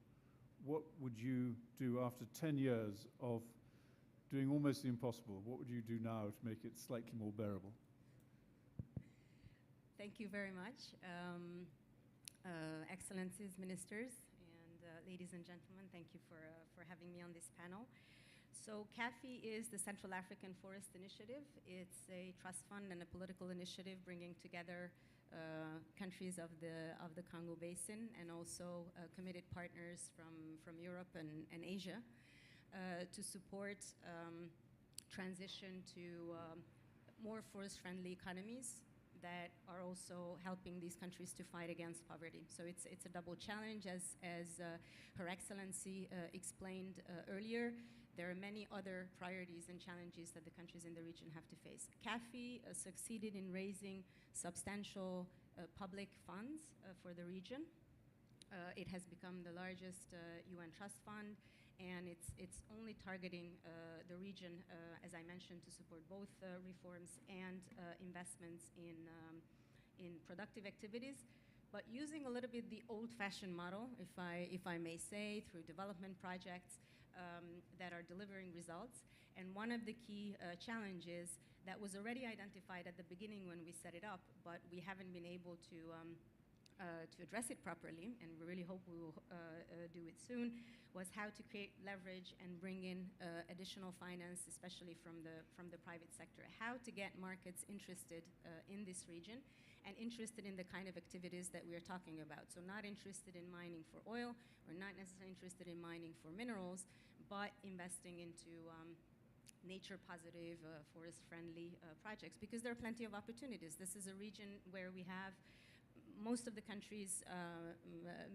what would you do after 10 years of doing almost the impossible? What would you do now to make it slightly more bearable? Thank you very much. Excellencies, ministers, and ladies and gentlemen, thank you for having me on this panel. So CAFI is the Central African Forest Initiative. It's a trust fund and a political initiative bringing together countries of the Congo Basin and also committed partners from Europe and Asia to support transition to more forest-friendly economies that are also helping these countries to fight against poverty. So it's a double challenge, as Her Excellency explained earlier. There are many other priorities and challenges that the countries in the region have to face. CAFI succeeded in raising substantial public funds for the region. It has become the largest UN trust fund, and it's only targeting the region, as I mentioned, to support both reforms and investments in productive activities, but using a little bit the old-fashioned model, if I may say, through development projects that are delivering results. And one of the key challenges that was already identified at the beginning when we set it up, but we haven't been able to address it properly, and we really hope we will do it soon, was how to create leverage and bring in additional finance, especially from the private sector. How to get markets interested in this region and interested in the kind of activities that we are talking about. So not interested in mining for oil, or not necessarily interested in mining for minerals, but investing into nature-positive, forest-friendly projects, because there are plenty of opportunities. This is a region where we have most of the countries,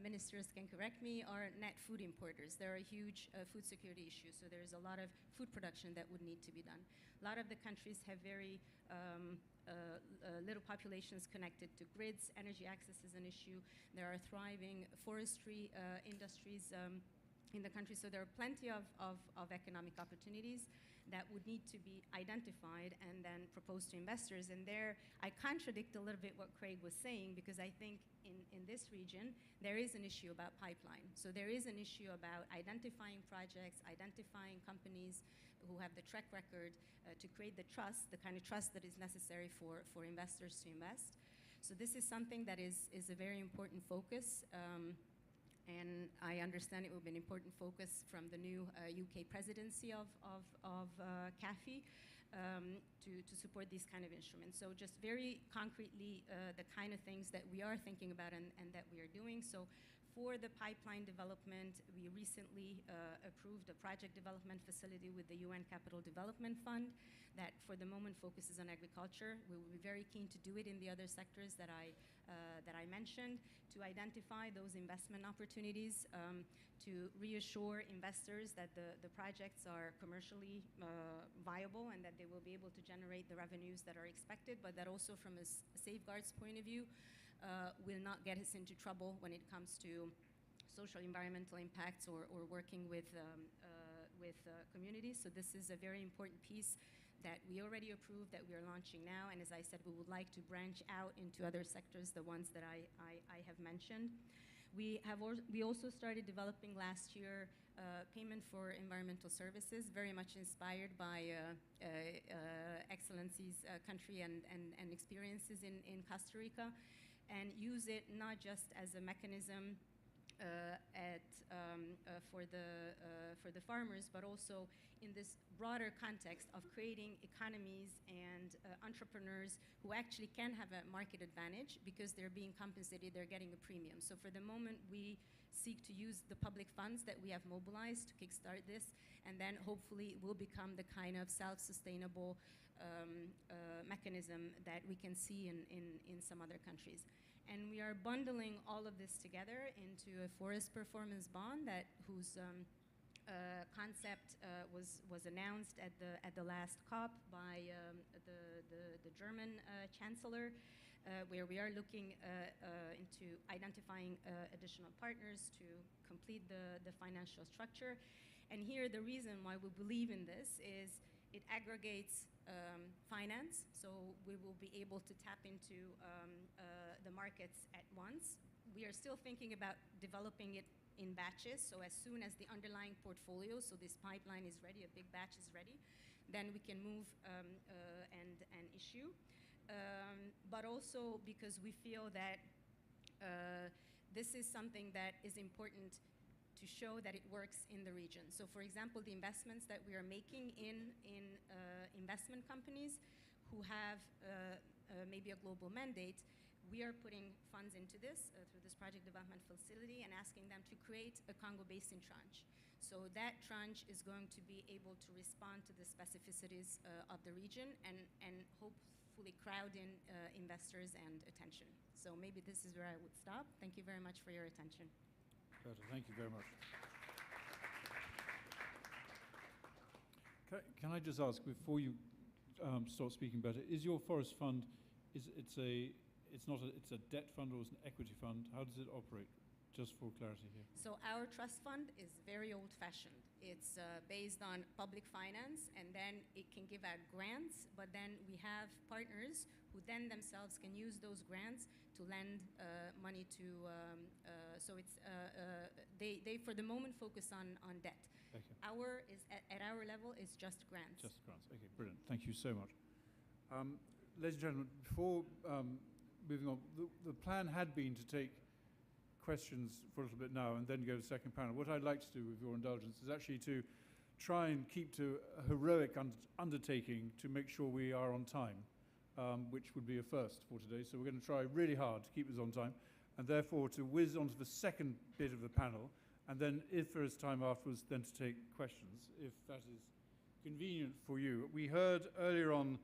ministers can correct me, are net food importers. There are huge food security issues, so there's a lot of food production that would need to be done. A lot of the countries have very little populations connected to grids. Energy access is an issue. There are thriving forestry industries in the country, so there are plenty of economic opportunities that would need to be identified and then proposed to investors. And there, I contradict a little bit what Craig was saying, because I think in this region, there is an issue about pipeline. So there is an issue about identifying projects, identifying companies who have the track record to create the trust, the kind of trust that is necessary for investors to invest. So this is something that is a very important focus. And I understand it will be an important focus from the new UK presidency of CAFI to support these kind of instruments. So just very concretely, the kind of things that we are thinking about and that we are doing. So for the pipeline development, we recently approved a project development facility with the UN Capital Development Fund that for the moment focuses on agriculture. We will be very keen to do it in the other sectors that I mentioned, to identify those investment opportunities, to reassure investors that the projects are commercially viable and that they will be able to generate the revenues that are expected, but that also from a safeguards point of view, will not get us into trouble when it comes to social environmental impacts or working with communities. So this is a very important piece that we already approved, that we are launching now. And as I said, we would like to branch out into other sectors, the ones that I have mentioned. We also started developing last year payment for environmental services, very much inspired by Excellency's country and experiences in Costa Rica, and use it not just as a mechanism for the farmers, but also in this broader context of creating economies and entrepreneurs who actually can have a market advantage because they're being compensated, they're getting a premium. So for the moment, we seek to use the public funds that we have mobilized to kickstart this, and then hopefully it will become the kind of self-sustainable mechanism that we can see in some other countries. And we are bundling all of this together into a forest performance bond whose concept was announced at the last COP by the German Chancellor, where we are looking into identifying additional partners to complete the financial structure. And here the reason why we believe in this is It aggregates finance, so we will be able to tap into the markets at once. We are still thinking about developing it in batches, so as soon as the underlying portfolio, so this pipeline is ready, a big batch is ready, then we can move and issue. But also because we feel that this is something that is important to show that it works in the region. So for example, the investments that we are making in investment companies who have maybe a global mandate, we are putting funds into this through this project development facility and asking them to create a Congo Basin tranche. So that tranche is going to be able to respond to the specificities of the region and hopefully crowd in investors and attention. So maybe this is where I would stop. Thank you very much for your attention. Thank you very much. Can I just ask, before you start speaking better, is your forest fund, it's a debt fund or it's an equity fund? How does it operate? Just for clarity here. So our trust fund is very old-fashioned. It's based on public finance, and then it can give out grants, but then we have partners who then themselves can use those grants to lend money to, so it's, they for the moment focus on debt. Okay. Our is, at our level, is just grants. Just grants, okay, brilliant. Thank you so much. Ladies and gentlemen, before moving on, the plan had been to take questions for a little bit now and then go to the second panel. What I'd like to do, with your indulgence, is actually to try and keep to a heroic undertaking to make sure we are on time, which would be a first for today. So we're going to try really hard to keep us on time, and therefore to whiz on to the second bit of the panel, and then if there is time afterwards, then to take questions, if that is convenient for you. We heard earlier on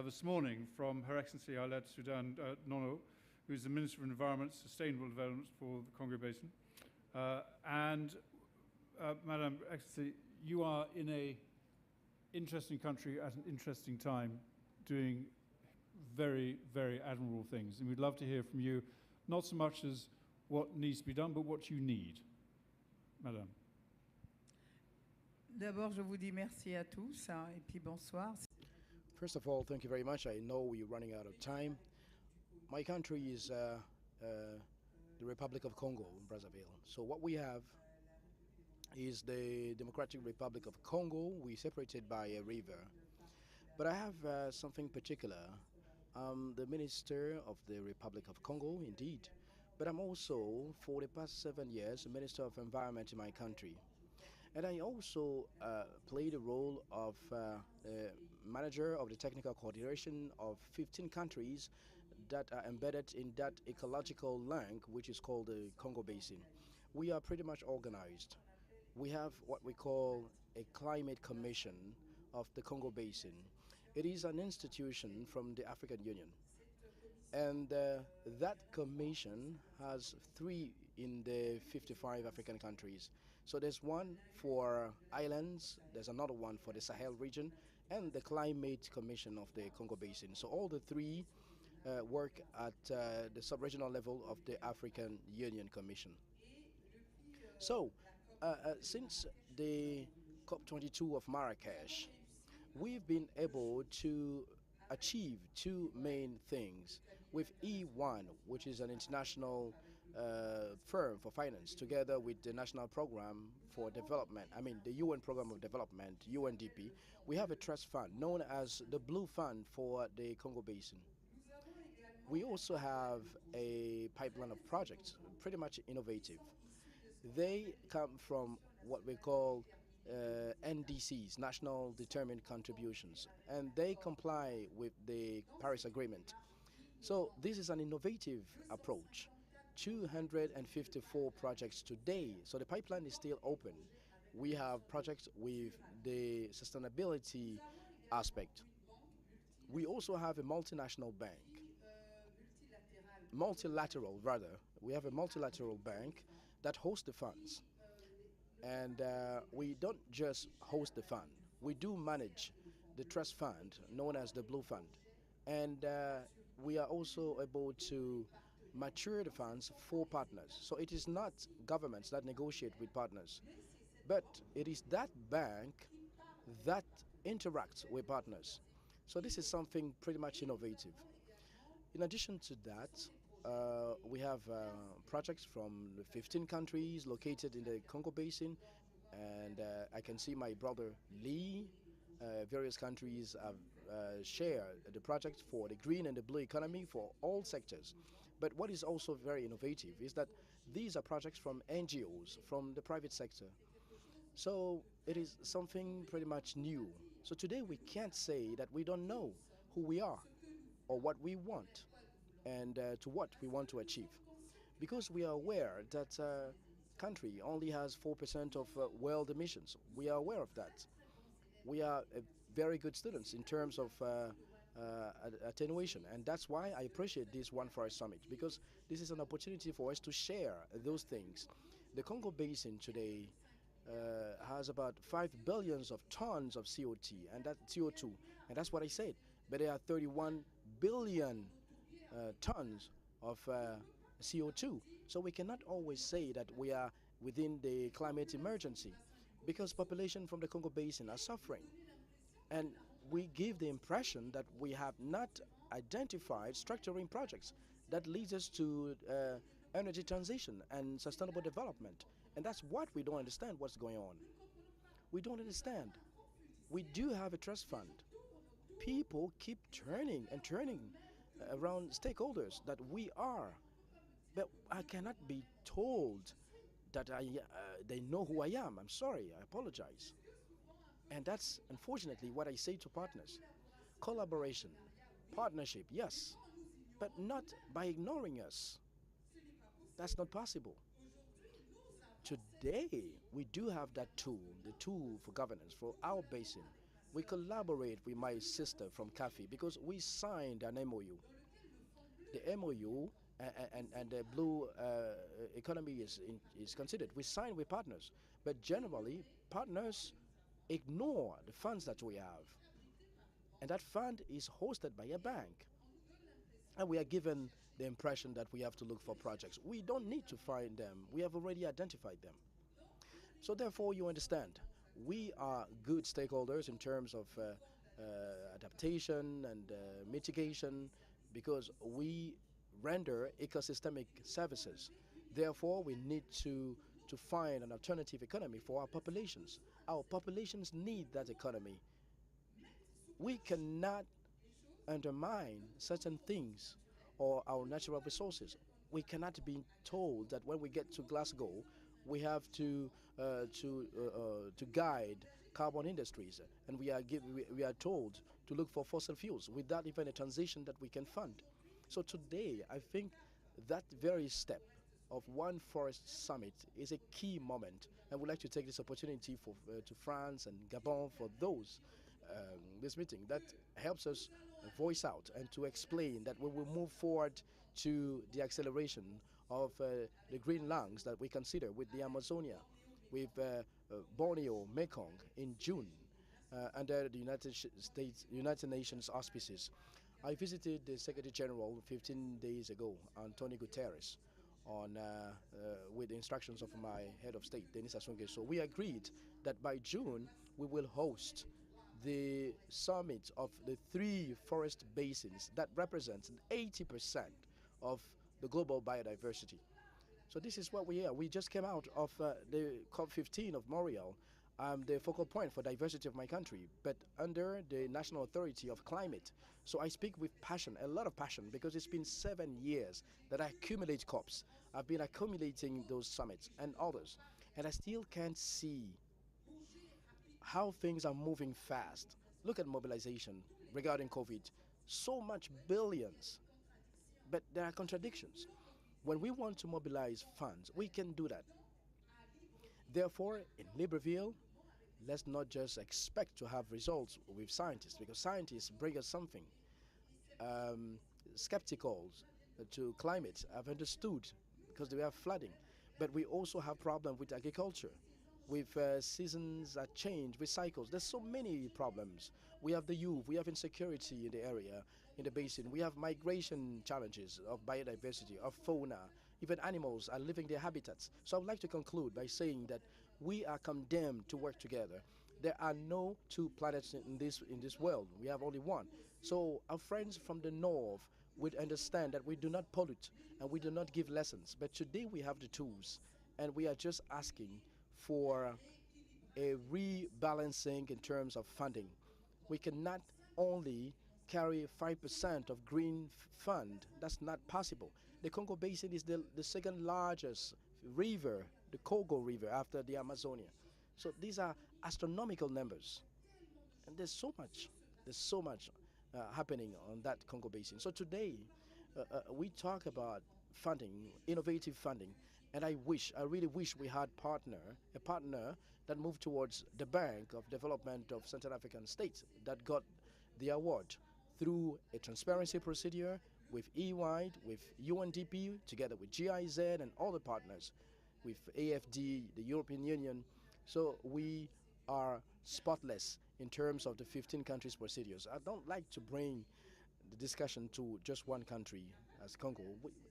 this morning from Her Excellency Alet Sudan Nono, who's the Minister of Environment, Sustainable Development for the Congo Basin. Madam Excellency, you are in an interesting country at an interesting time doing very, very admirable things. And we'd love to hear from you, not so much as what needs to be done, but what you need. Madame. D'abord, je vous dis merci à tous et puis bonsoir. First of all, thank you very much. I know we're running out of time. My country is the Republic of Congo, Brazzaville. So what we have is the Democratic Republic of Congo. We're separated by a river. But I have something particular. I'm the Minister of the Republic of Congo, indeed. But I'm also, for the past 7 years, Minister of Environment in my country. And I also played the role of manager of the technical coordination of 15 countries that are embedded in that ecological link, which is called the Congo Basin. We are pretty much organized. We have what we call a climate commission of the Congo Basin. It is an institution from the African Union. And that commission has 3 in the 55 African countries. So there's one for islands, there's another one for the Sahel region, and the Climate Commission of the Congo Basin. So all the 3 work at the sub-regional level of the African Union Commission. So since the COP22 of Marrakesh, we've been able to achieve 2 main things with E1, which is an international firm for finance, together with the National Program for Development, the UN Program of Development, UNDP. We have a trust fund known as the Blue Fund for the Congo Basin. We also have a pipeline of projects, pretty much innovative. They come from what we call NDCs, National Determined Contributions, and they comply with the Paris Agreement. So this is an innovative approach. 254 projects today, so the pipeline is still open. We have projects with the sustainability aspect. We also have a multinational bank, multilateral rather. We have a multilateral bank that hosts the funds. And we don't just host the fund, we do manage the trust fund known as the Blue Fund. And we are also able to mature the funds for partners. So it is not governments that negotiate with partners, but it is that bank that interact with partners. So this is something pretty much innovative. In addition to that, we have projects from 15 countries located in the Congo Basin, and I can see my brother Lee. Various countries have shared the project for the green and the blue economy for all sectors. But what is also very innovative is that these are projects from NGOs, from the private sector. So it is something pretty much new. So today we can't say that we don't know who we are or what we want and to what we want to achieve. Because we are aware that country only has 4% of world emissions. We are aware of that. We are very good students in terms of attenuation, and that's why I appreciate this One Forest Summit, because this is an opportunity for us to share those things. The Congo Basin today has about 5 billions of tons of CO2, and and that's what I said. But there are 31 billion tons of CO2. So we cannot always say that we are within the climate emergency, because population from the Congo Basin are suffering. And we give the impression that we have not identified structuring projects that leads us to energy transition and sustainable development. And that's what we don't understand what's going on. We don't understand. We do have a trust fund. People keep turning and turning around stakeholders that we are. But I cannot be told that they know who I am. I'm sorry, I apologize. And that's unfortunately what I say to partners. Collaboration, partnership, yes, but not by ignoring us. That's not possible. Today, we do have that tool, the tool for governance for our basin. We collaborate with my sister from CAFI because we signed an MOU. The MOU and the blue economy is considered. We sign with partners, but generally, partners ignore the funds that we have. And that fund is hosted by a bank. And we are given the impression that we have to look for projects. We don't need to find them. We have already identified them. So therefore, you understand, we are good stakeholders in terms of adaptation and mitigation, because we render ecosystemic services. Therefore, we need to find an alternative economy for our populations. Our populations need that economy. We cannot undermine certain things or our natural resources. We cannot be told that when we get to Glasgow, we have to guide carbon industries, and we are told to look for fossil fuels without even a transition that we can fund. So today, I think that very step of One Forest Summit is a key moment. I would like to take this opportunity to France and Gabon for this meeting that helps us voice out and to explain that we will move forward to the acceleration of the green lungs that we consider with the Amazonia, with Borneo, Mekong in June, under the United Nations auspices. I visited the Secretary General 15 days ago, Antonio Guterres, with the instructions of my head of state, Denis Sassou Nguesso. So we agreed that by June we will host the summit of the 3 forest basins that represents 80% of the global biodiversity. So this is what we are. We just came out of the COP15 of Montreal. I'm the focal point for diversity of my country, but under the National Authority of Climate. So I speak with passion, a lot of passion, because it's been 7 years that I accumulate COPs. I've been accumulating those summits and others, and I still can't see how things are moving fast. Look at mobilization regarding COVID. So much billions, but there are contradictions. When we want to mobilize funds, we can do that. Therefore, in Libreville, let's not just expect to have results with scientists, because scientists bring us something. Skeptical to climate have understood because we have flooding, but we also have problem with agriculture, with seasons that change, with cycles. There's so many problems. We have the youth, we have insecurity in the area, in the basin. We have migration challenges of biodiversity, of fauna. Even animals are leaving their habitats. So I would like to conclude by saying that we are condemned to work together. There are no two planets in this world. We have only one. So our friends from the north would understand that we do not pollute and we do not give lessons. But today we have the tools, and we are just asking for a rebalancing in terms of funding. We cannot only carry 5% of green fund. That's not possible. The Congo Basin is the second largest river, the Congo River, after the Amazonia. So these are astronomical numbers. And there's so much happening on that Congo Basin. So today, we talk about funding, innovative funding, and I really wish we had a partner that moved towards the Bank of Development of Central African States that got the award through a transparency procedure with EY, with UNDP, together with GIZ and all the partners, with AFD, the European Union. So we are spotless in terms of the 15 countries procedures. I don't like to bring the discussion to just one country as Congo.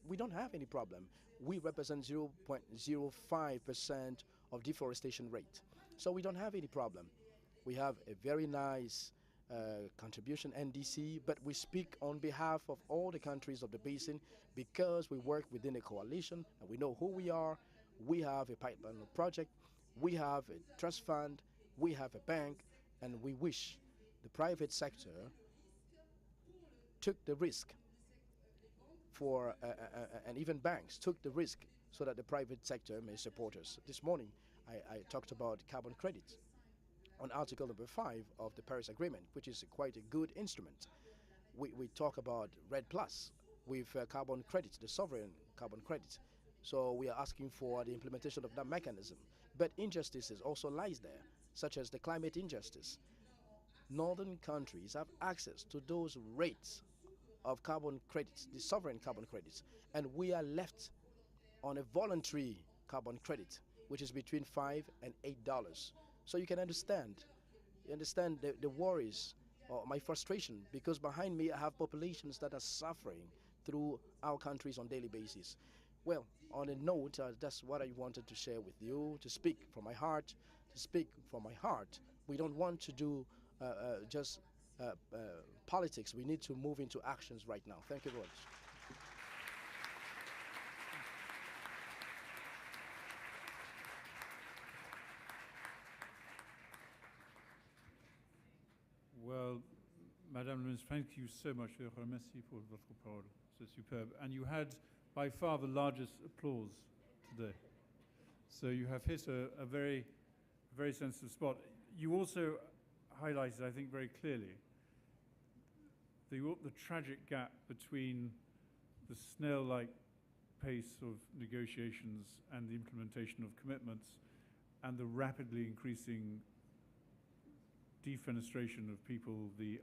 We don't have any problem. We represent 0.05% of deforestation rate. So we don't have any problem. We have a very nice contribution NDC, but we speak on behalf of all the countries of the basin because we work within a coalition and we know who we are. We have a pipeline project, we have a trust fund, we have a bank, and we wish the private sector took the risk for, and even banks took the risk so that the private sector may support us. This morning, I talked about carbon credits on Article number 5 of the Paris Agreement, which is quite a good instrument. We talk about RED Plus with carbon credits, the sovereign carbon credits. So we are asking for the implementation of that mechanism. But injustices also lies there, such as the climate injustice. Northern countries have access to those rates of carbon credits, the sovereign carbon credits, and we are left on a voluntary carbon credit, which is between $5 and $8. So you can understand the worries or my frustration, because behind me I have populations that are suffering through our countries on a daily basis. Well, on a note, that's what I wanted to share with you, to speak from my heart, We don't want to do just politics. We need to move into actions right now. Thank you very much. Well, Madame la Ministre, thank you so much. Je vous remercie pour votre parole. C'est superb. And you had by far the largest applause today. So you have hit a very, very sensitive spot. You also highlighted, I think, very clearly the tragic gap between the snail-like pace of negotiations and the implementation of commitments and the rapidly increasing defenestration of people, the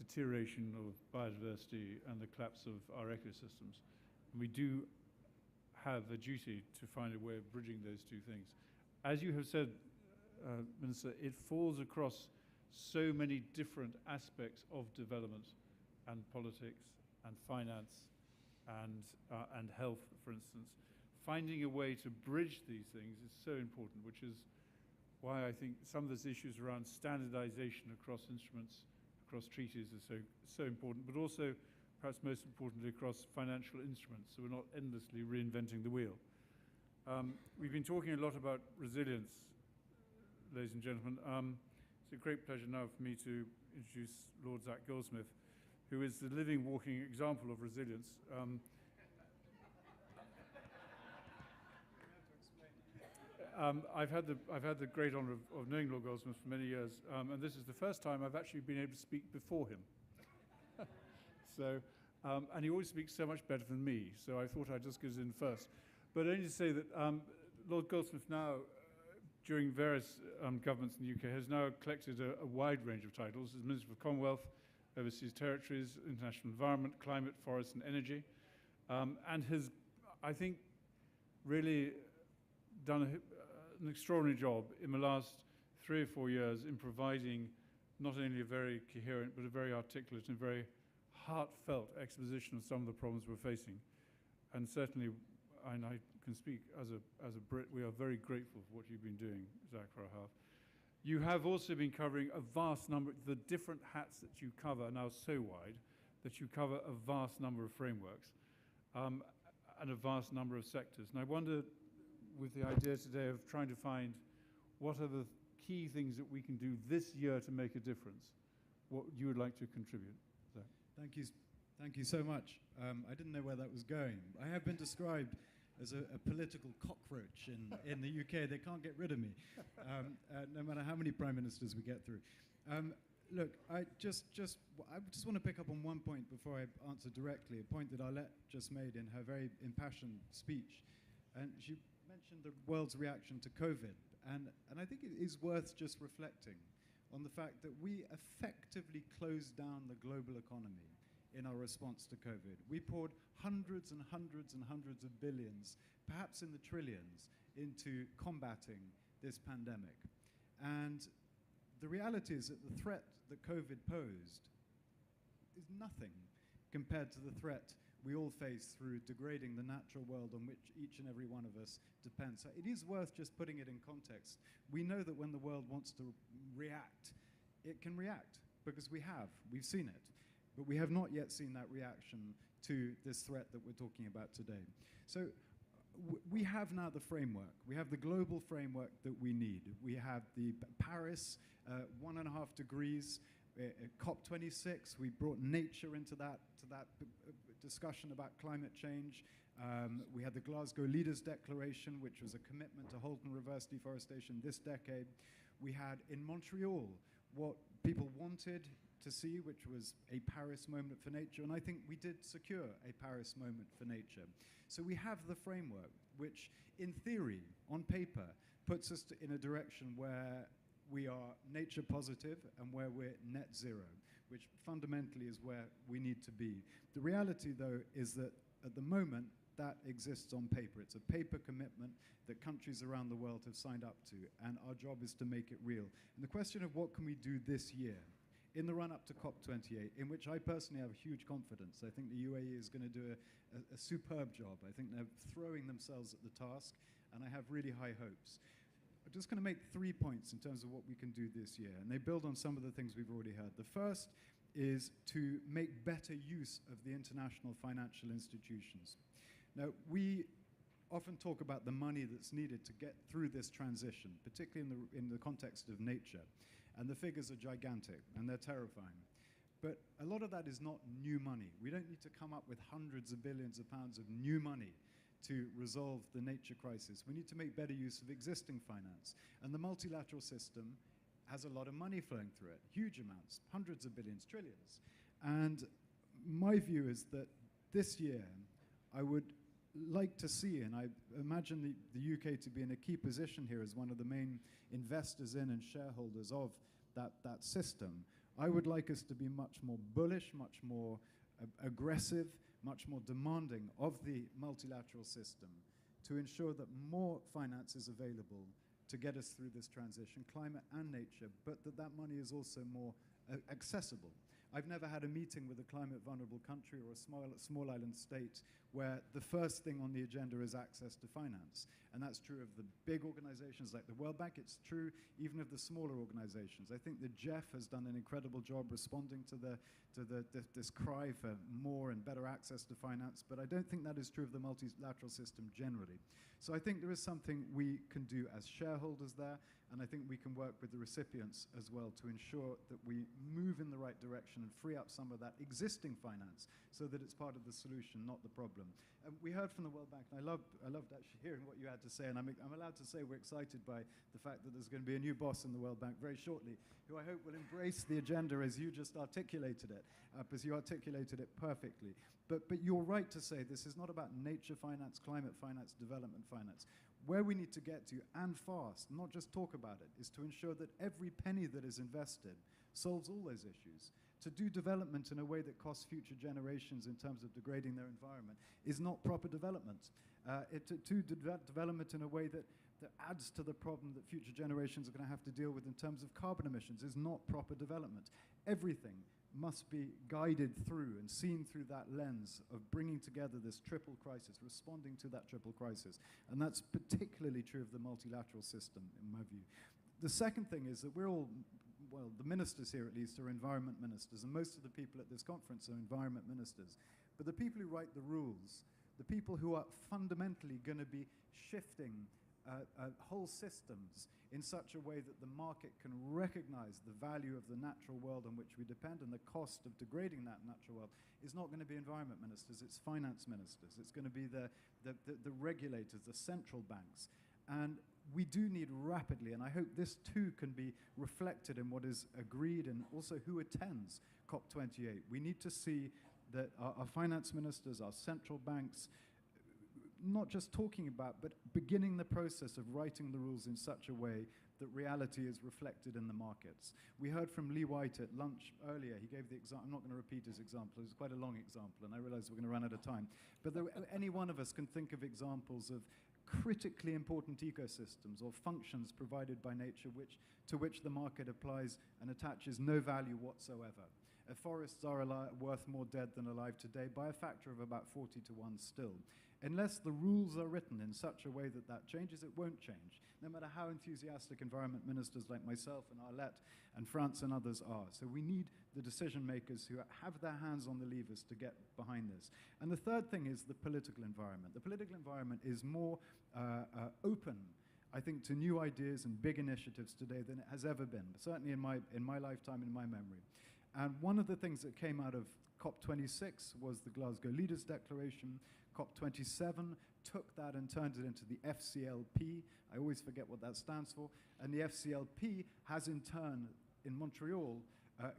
deterioration of biodiversity and the collapse of our ecosystems. And we do have a duty to find a way of bridging those two things. As you have said, Minister, it falls across so many different aspects of development and politics and finance and health, for instance. Finding a way to bridge these things is so important, which is why I think some of those issues around standardization across instruments, across treaties are so important, but also perhaps most importantly across financial instruments, so we're not endlessly reinventing the wheel. We've been talking a lot about resilience, ladies and gentlemen. It's a great pleasure now for me to introduce Lord Zach Goldsmith, who is the living, walking example of resilience. I've had the great honour of knowing Lord Goldsmith for many years, and this is the first time I've actually been able to speak before him. So, and he always speaks so much better than me, so I thought I'd just get in first. But only to say that Lord Goldsmith now, during various governments in the UK, has now collected a wide range of titles as Minister for Commonwealth, Overseas Territories, International Environment, Climate, Forest and Energy, and has, I think, really done an extraordinary job in the last 3 or 4 years in providing not only a very coherent but a very articulate and very heartfelt exposition of some of the problems we're facing. And certainly, and I can speak as a Brit, we are very grateful for what you've been doing, Zach, for our health. You have also been covering a vast number, the different hats that you cover are now so wide that you cover a vast number of frameworks and a vast number of sectors. And I wonder, with the idea today of trying to find what are the key things that we can do this year to make a difference, what you would like to contribute. So. Thank you so much. I didn't know where that was going. I have been described as a political cockroach in the UK. They can't get rid of me, no matter how many prime ministers we get through. Look, I just want to pick up on one point before I answer directly, a point that Arlette just made in her very impassioned speech. And she mentioned the world's reaction to COVID. And I think it is worth just reflecting on the fact that we effectively closed down the global economy in our response to COVID. We poured hundreds and hundreds and hundreds of billions, perhaps in the trillions, into combating this pandemic. And the reality is that the threat that COVID posed is nothing compared to the threat we all face through degrading the natural world on which each and every one of us depends. So it is worth just putting it in context. We know that when the world wants to react, it can react, because we've seen it. But we have not yet seen that reaction to this threat that we're talking about today. So we have now the framework. We have the global framework that we need. We have the Paris 1.5 degrees, COP26. We brought nature into that discussion about climate change. We had the Glasgow Leaders Declaration, which was a commitment to halt and reverse deforestation this decade. We had in Montreal what people wanted to see, which was a Paris moment for nature, and I think we did secure a Paris moment for nature. So we have the framework, which in theory, on paper, puts us in a direction where we are nature positive and where we're net zero, which fundamentally is where we need to be. The reality, though, is that at the moment, that exists on paper. It's a paper commitment that countries around the world have signed up to, and our job is to make it real. And the question of what can we do this year, in the run-up to COP28, in which I personally have huge confidence. I think the UAE is going to do a superb job. I think they're throwing themselves at the task, and I have really high hopes. I'm just going to make 3 points in terms of what we can do this year, and they build on some of the things we've already heard. The first is to make better use of the international financial institutions. Now, we often talk about the money that's needed to get through this transition, particularly in the context of nature. And the figures are gigantic, and they're terrifying. But a lot of that is not new money. We don't need to come up with hundreds of billions of pounds of new money to resolve the nature crisis. We need to make better use of existing finance. And the multilateral system has a lot of money flowing through it, huge amounts, hundreds of billions, trillions. And my view is that this year, I would like to see, and I imagine the UK to be in a key position here as one of the main investors in and shareholders of that system. I would like us to be much more bullish, much more aggressive, much more demanding of the multilateral system to ensure that more finance is available to get us through this transition, climate and nature, but that money is also more accessible. I've never had a meeting with a climate vulnerable country or a small island state where the first thing on the agenda is access to finance. And that's true of the big organizations like the World Bank. It's true even of the smaller organizations. I think that Jeff has done an incredible job responding to this cry for more and better access to finance, but I don't think that is true of the multilateral system generally. So I think there is something we can do as shareholders there, and I think we can work with the recipients as well to ensure that we move in the right direction and free up some of that existing finance so that it's part of the solution, not the problem. We heard from the World Bank, and I loved actually hearing what you had to say, and I'm allowed to say we're excited by the fact that there's going to be a new boss in the World Bank very shortly, who I hope will embrace the agenda as you just articulated it, because you articulated it perfectly. But you're right to say this is not about nature finance, climate finance, development finance. Where we need to get to, and fast, not just talk about it, is to ensure that every penny that is invested solves all those issues. To do development in a way that costs future generations in terms of degrading their environment is not proper development. To development in a way that adds to the problem that future generations are going to have to deal with in terms of carbon emissions is not proper development. Everything must be guided through and seen through that lens of bringing together this triple crisis, responding to that triple crisis. And that's particularly true of the multilateral system, in my view. The second thing is that we're all, well, the ministers here at least are environment ministers, and most of the people at this conference are environment ministers. But the people who write the rules, the people who are fundamentally going to be shifting whole systems in such a way that the market can recognize the value of the natural world on which we depend and the cost of degrading that natural world, is not going to be environment ministers, it's finance ministers. It's going to be the regulators, the central banks. And we do need rapidly, and I hope this too can be reflected in what is agreed and also who attends COP28. We need to see that our finance ministers, our central banks, not just talking about, but beginning the process of writing the rules in such a way that reality is reflected in the markets. We heard from Lee White at lunch earlier. He gave the example. I'm not going to repeat his example. It was quite a long example, and I realize we're going to run out of time. But any one of us can think of examples of critically important ecosystems or functions provided by nature to which the market applies and attaches no value whatsoever. Forests are worth more dead than alive today by a factor of about 40 to 1 still. Unless the rules are written in such a way that that changes, it won't change, no matter how enthusiastic environment ministers like myself and Arlette and France and others are. So we need the decision makers who have their hands on the levers to get behind this. And the third thing is the political environment. The political environment is more open, I think, to new ideas and big initiatives today than it has ever been, certainly in my lifetime, in my memory. And one of the things that came out of COP26 was the Glasgow Leaders Declaration. COP27 took that and turned it into the FCLP. I always forget what that stands for. And the FCLP has in turn, in Montreal,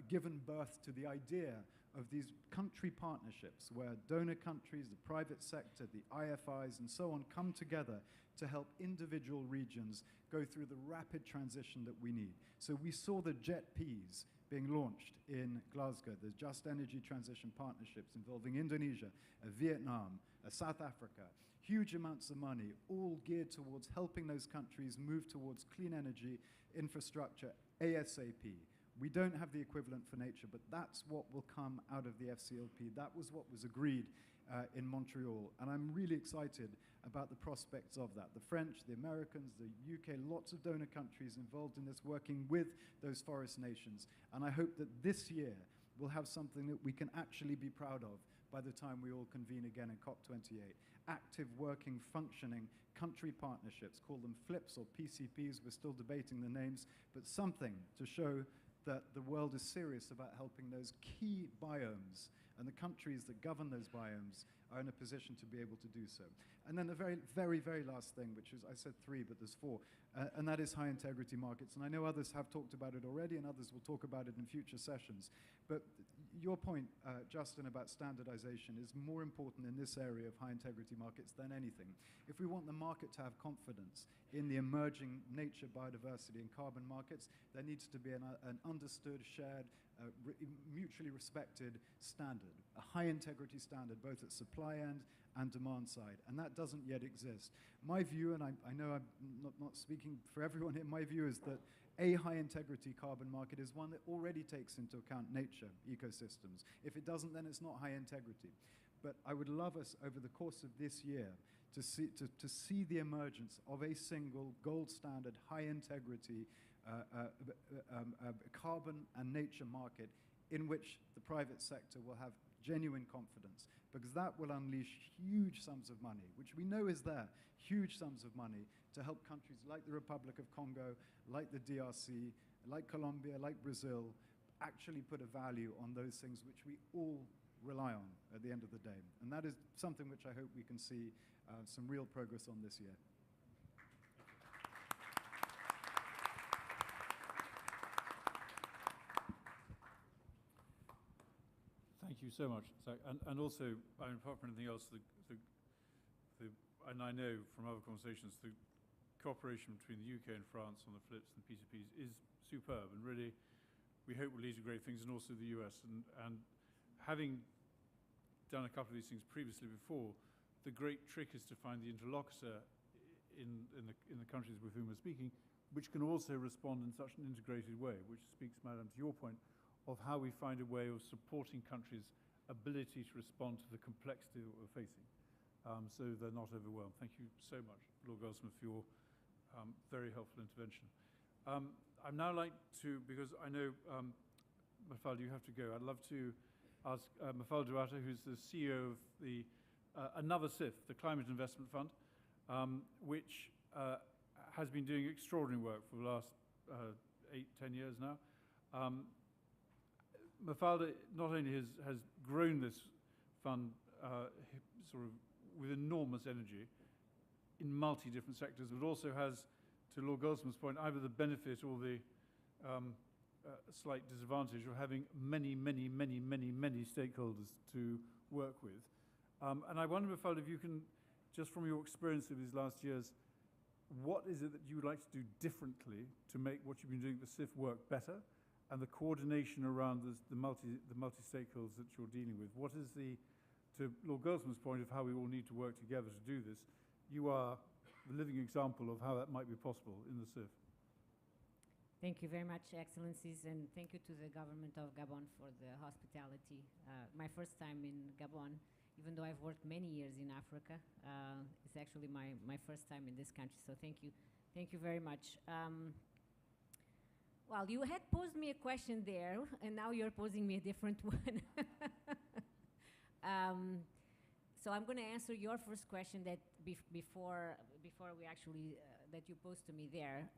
given birth to the idea of these country partnerships where donor countries, the private sector, the IFIs, and so on come together to help individual regions go through the rapid transition that we need. So we saw the JETPs being launched in Glasgow, the Just Energy Transition Partnerships involving Indonesia, Vietnam, South Africa, huge amounts of money, all geared towards helping those countries move towards clean energy infrastructure ASAP. We don't have the equivalent for nature, but that's what will come out of the FCLP. That was what was agreed in Montreal, and I'm really excited about the prospects of that. The French, the Americans, the UK, lots of donor countries involved in this, working with those forest nations. And I hope that this year we'll have something that we can actually be proud of by the time we all convene again in COP28. Active, working, functioning country partnerships, call them FLIPs or PCPs, we're still debating the names, but something to show that the world is serious about helping those key biomes, and the countries that govern those biomes are in a position to be able to do so. And then the very, very, very last thing, which is, I said 3, but there's 4, and that is high integrity markets. And I know others have talked about it already, and others will talk about it in future sessions. But your point, Justin, about standardization is more important in this area of high integrity markets than anything. If we want the market to have confidence in the emerging nature, biodiversity, and carbon markets, there needs to be an understood, shared, mutually respected standard, a high integrity standard, both at supply end and demand side, and that doesn't yet exist. My view, and I know I'm not speaking for everyone here, my view is that a high integrity carbon market is one that already takes into account nature, ecosystems. If it doesn't, then it's not high integrity. But I would love us over the course of this year to see the emergence of a single gold standard high integrity carbon and nature market in which the private sector will have genuine confidence, because that will unleash huge sums of money, which we know is there, huge sums of money to help countries like the Republic of Congo, like the DRC, like Colombia, like Brazil, actually put a value on those things which we all rely on at the end of the day. And that is something which I hope we can see some real progress on this year. Thank you so much, Zach. And also, I mean, apart from anything else, and I know from other conversations, the cooperation between the UK and France on the FLIPs and the PCPs is superb, and really, we hope will lead to great things, and also the US. And having done a couple of these things previously before, the great trick is to find the interlocutor in the countries with whom we're speaking, which can also respond in such an integrated way, which speaks, Madam, to your point, of how we find a way of supporting countries' ability to respond to the complexity that we're facing, so they're not overwhelmed. Thank you so much, Lord Goldsmith, for your very helpful intervention. I'd now like to, because I know, Mafalda, you have to go. I'd love to ask Mafalda Duarte, who's the CEO of the another CIF, the Climate Investment Fund, which has been doing extraordinary work for the last 8-10 years now. Mafalda not only has grown this fund sort of with enormous energy in multi-different sectors, but also has, to Lord Goldsmith's point, either the benefit or the slight disadvantage of having many stakeholders to work with. And I wonder, Mafalda, if you can, just from your experience of these last years, what is it that you would like to do differently to make what you've been doing at the CIF work better, and the coordination around the multi-stakeholders that you're dealing with? What is the, to Lord Goldsmith's point of how we all need to work together to do this, you are the living example of how that might be possible in the CIF. Thank you very much, Excellencies, and thank you to the government of Gabon for the hospitality. My first time in Gabon, even though I've worked many years in Africa, it's actually my first time in this country, so thank you. Thank you very much. Well, you had posed me a question there, and now you're posing me a different one. So I'm going to answer your first question that before we actually that you posed to me there.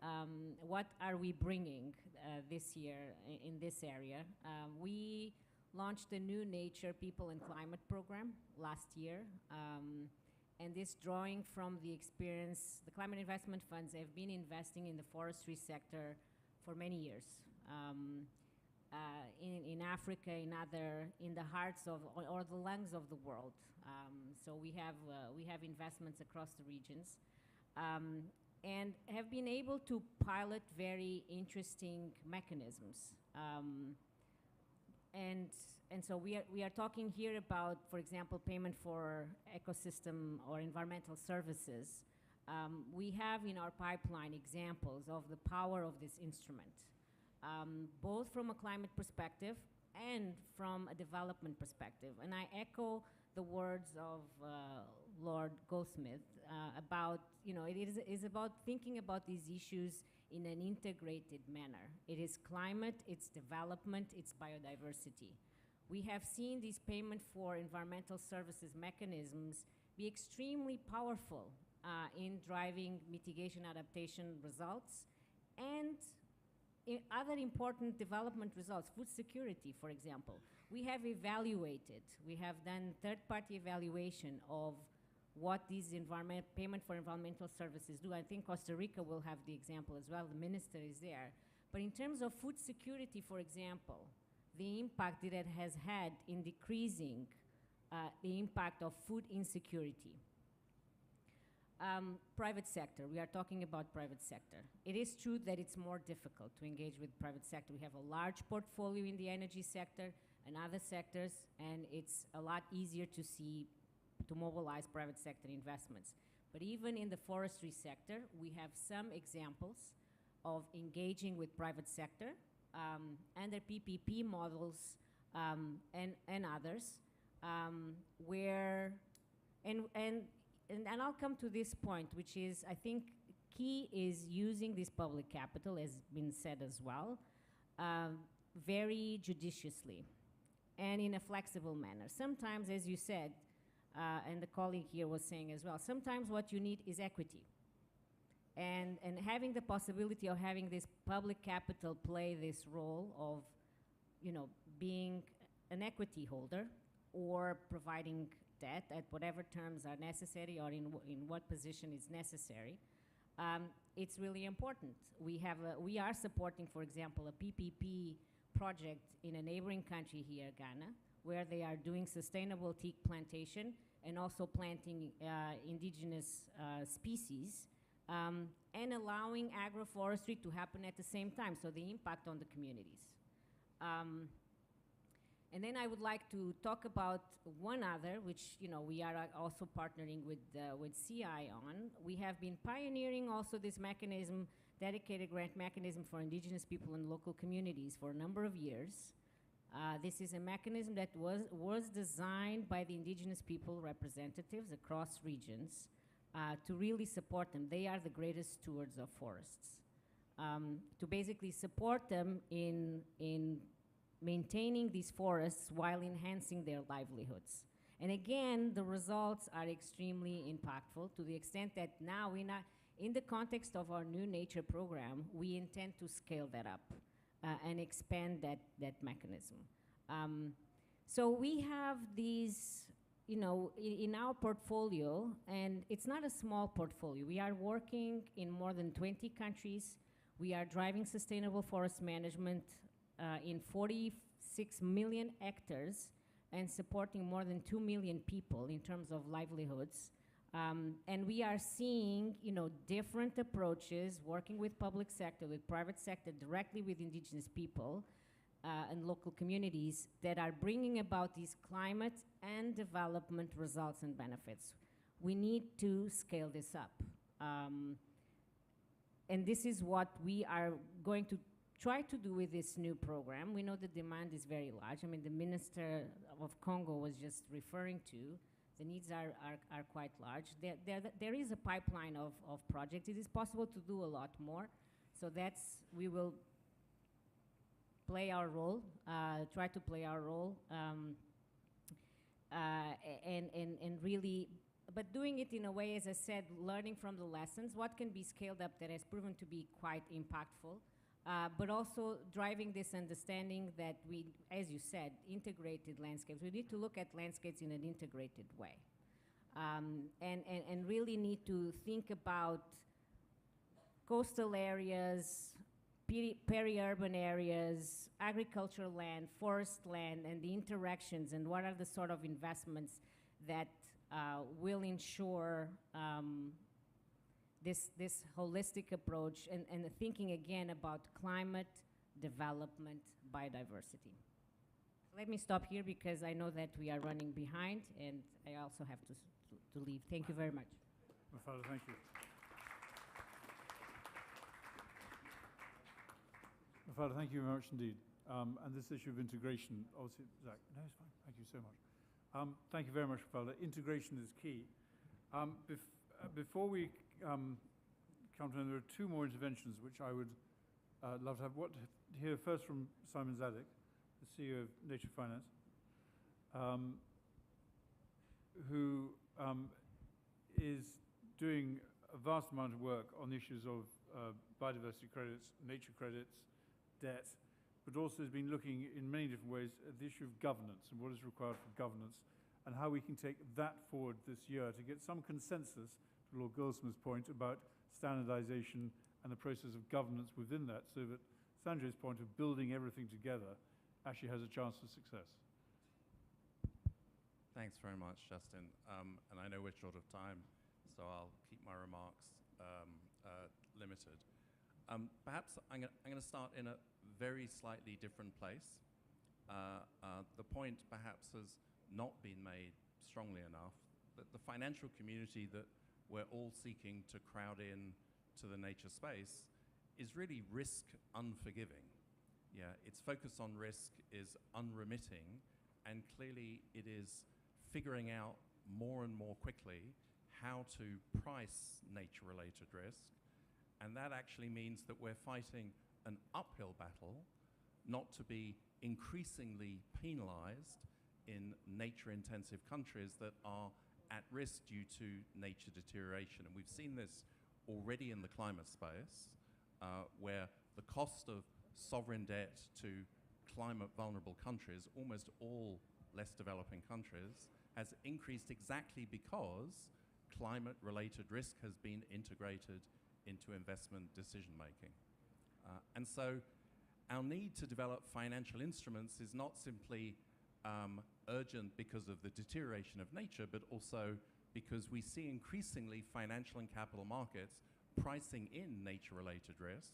What are we bringing this year in this area? We launched a new Nature, People and Climate program last year. And this drawing from the experience, the climate investment funds have been investing in the forestry sector for many years. In Africa, in the hearts of, or the lungs of the world. So we have investments across the regions. And have been able to pilot very interesting mechanisms. And so we are talking here about, for example, payment for ecosystem or environmental services. We have in our pipeline examples of the power of this instrument, both from a climate perspective and from a development perspective. And I echo the words of Lord Goldsmith about, it is about thinking about these issues in an integrated manner. It is climate, it's development, it's biodiversity. We have seen these payment for environmental services mechanisms be extremely powerful in driving mitigation adaptation results and in other important development results, food security, for example. We have evaluated, we have done third-party evaluation of what these payment for environmental services do. I think Costa Rica will have the example as well, the minister is there. But in terms of food security, for example, the impact that it has had in decreasing the impact of food insecurity. Private sector, we are talking about private sector. It is true that it's more difficult to engage with private sector. We have a large portfolio in the energy sector and other sectors, and it's a lot easier to mobilize private sector investments. But even in the forestry sector, we have some examples of engaging with private sector under PPP models and others, where, and I'll come to this point, which is, I think, key is using this public capital, as been said as well, very judiciously and in a flexible manner. Sometimes, as you said, and the colleague here was saying as well, sometimes what you need is equity. And having the possibility of having this public capital play this role of, being an equity holder or providing debt at whatever terms are necessary or in what position is necessary, it's really important. We are supporting, for example, a PPP project in a neighboring country here, Ghana, where they are doing sustainable teak plantation and also planting indigenous species and allowing agroforestry to happen at the same time, so the impact on the communities. And then I would like to talk about one other, which we are also partnering with CI on. We have been pioneering also this mechanism, dedicated grant mechanism for indigenous people and local communities for a number of years. This is a mechanism that was designed by the indigenous people representatives across regions to really support them. They are the greatest stewards of forests. to basically support them in maintaining these forests while enhancing their livelihoods. And again, the results are extremely impactful to the extent that now in the context of our new nature program, we intend to scale that up and expand that mechanism. So we have these, in our portfolio, and it's not a small portfolio. We are working in more than 20 countries. We are driving sustainable forest management in 46 million hectares and supporting more than 2 million people in terms of livelihoods. And we are seeing, different approaches, working with public sector, with private sector, directly with indigenous people and local communities that are bringing about these climate and development results and benefits. We need to scale this up. And this is what we are going to try to do with this new program. We know the demand is very large. I mean, the Minister of Congo was just referring to, the needs are quite large. There is a pipeline of projects. It is possible to do a lot more. So we will play our role, try to play our role, and really, but doing it in a way, as I said, learning from the lessons, what can be scaled up that has proven to be quite impactful, but also driving this understanding that we, as you said, integrated landscapes. We need to look at landscapes in an integrated way, and really need to think about coastal areas, peri-urban areas, agricultural land, forest land, and the interactions, and what are the sort of investments that will ensure this holistic approach and thinking again about climate, development, biodiversity. Let me stop here because I know that we are running behind and I also have to leave. Thank you very much. Mafalda, thank you. Mafalda, thank you very much indeed. And this issue of integration, obviously, Zach, no, it's fine. Thank you so much. Thank you very much, Mafalda. Integration is key. Before we come to them, there are two more interventions which I would love to hear first from Simon Zadek, the CEO of Nature Finance, who is doing a vast amount of work on the issues of biodiversity credits, nature credits, debt, but also has been looking in many different ways at the issue of governance and what is required for governance and how we can take that forward this year to get some consensus, to Lord Goldsmith's point, about standardization and the process of governance within that, so that Sanjay's point of building everything together actually has a chance for success. Thanks very much, Justin. And I know we're short of time, so I'll keep my remarks limited. Perhaps I'm going to start in a very slightly different place. The point perhaps has not been made strongly enough that the financial community that we're all seeking to crowd in to the nature space is really risk unforgiving. Yeah, its focus on risk is unremitting, and clearly it is figuring out more and more quickly how to price nature-related risk. And that actually means that we're fighting an uphill battle not to be increasingly penalized in nature-intensive countries that are at risk due to nature deterioration. And we've seen this already in the climate space, where the cost of sovereign debt to climate-vulnerable countries, almost all less developing countries, has increased exactly because climate-related risk has been integrated into investment decision-making. And so our need to develop financial instruments is not simply urgent because of the deterioration of nature, but also because we see increasingly financial and capital markets pricing in nature-related risk,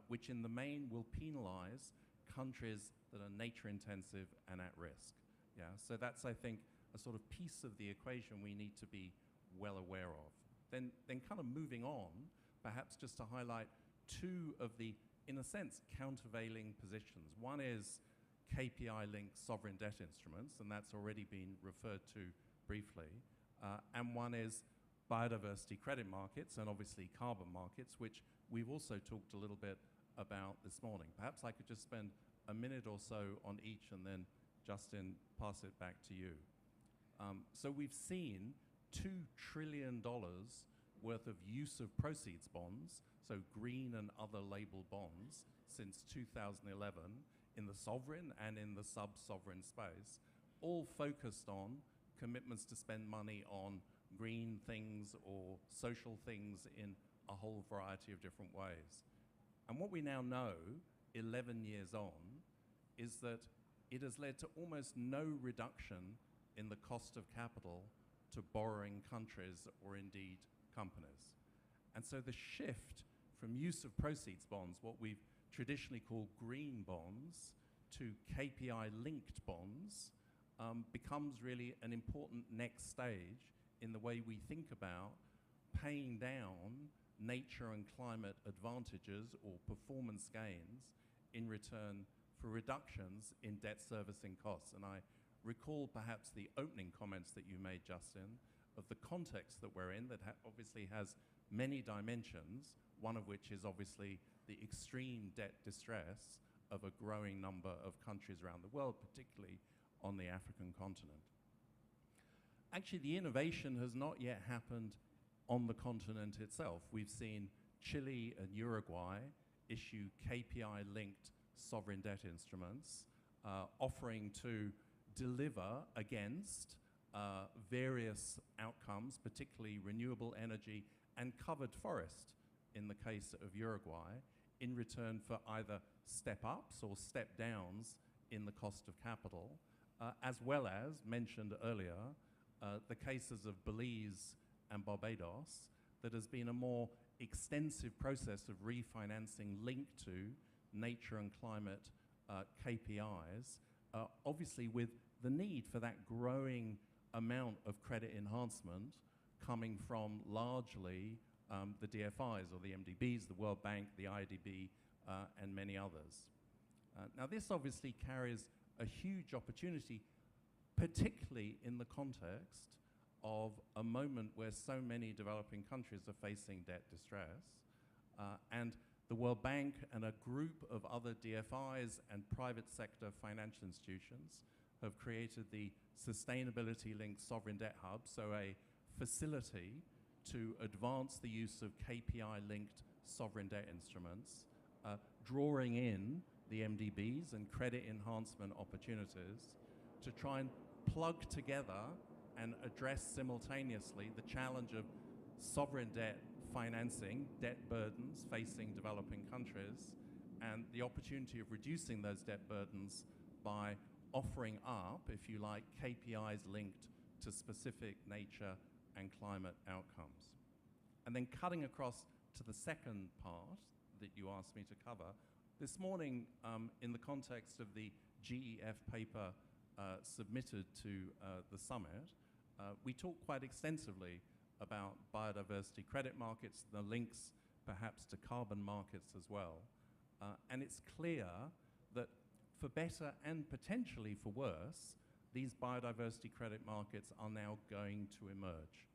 which in the main will penalize countries that are nature-intensive and at risk. Yeah, so that's, I think, a sort of piece of the equation we need to be well aware of. Then kind of moving on, perhaps just to highlight two of the, in a sense, countervailing positions. One is KPI-linked sovereign debt instruments, and that's already been referred to briefly. And one is biodiversity credit markets and obviously carbon markets, which we've also talked a little bit about this morning. Perhaps I could just spend a minute or so on each and then, Justin, pass it back to you. So we've seen $2 trillion worth of use of proceeds bonds, so green and other label bonds, since 2011 in the sovereign and in the sub-sovereign space, all focused on commitments to spend money on green things or social things in a whole variety of different ways. And what we now know, 11 years on, is that it has led to almost no reduction in the cost of capital to borrowing countries or indeed companies. And so the shift from use of proceeds bonds, what we've traditionally called green bonds, to KPI-linked bonds, becomes really an important next stage in the way we think about paying down nature and climate advantages or performance gains in return for reductions in debt servicing costs. And I recall perhaps the opening comments that you made, Justin, of the context that we're in that obviously has many dimensions, one of which is obviously the extreme debt distress of a growing number of countries around the world, particularly on the African continent. Actually, the innovation has not yet happened on the continent itself. We've seen Chile and Uruguay issue KPI-linked sovereign debt instruments, offering to deliver against various outcomes, particularly renewable energy and covered forest in the case of Uruguay, in return for either step-ups or step-downs in the cost of capital, as well as, mentioned earlier, the cases of Belize and Barbados, that has been a more extensive process of refinancing linked to nature and climate KPIs, obviously with the need for that growing amount of credit enhancement coming from largely the DFIs or the MDBs, the World Bank, the IDB, and many others. Now this obviously carries a huge opportunity, particularly in the context of a moment where so many developing countries are facing debt distress, and the World Bank and a group of other DFIs and private sector financial institutions have created the Sustainability-Linked Sovereign Debt Hub, so a facility to advance the use of KPI-linked sovereign debt instruments, drawing in the MDBs and credit enhancement opportunities to try and plug together and address simultaneously the challenge of sovereign debt financing, debt burdens facing developing countries, and the opportunity of reducing those debt burdens by offering up, if you like, KPIs linked to specific nature and climate outcomes. And then cutting across to the second part that you asked me to cover, this morning, in the context of the GEF paper submitted to the summit, we talked quite extensively about biodiversity credit markets, the links perhaps to carbon markets as well. And it's clear that for better and potentially for worse, these biodiversity credit markets are now going to emerge.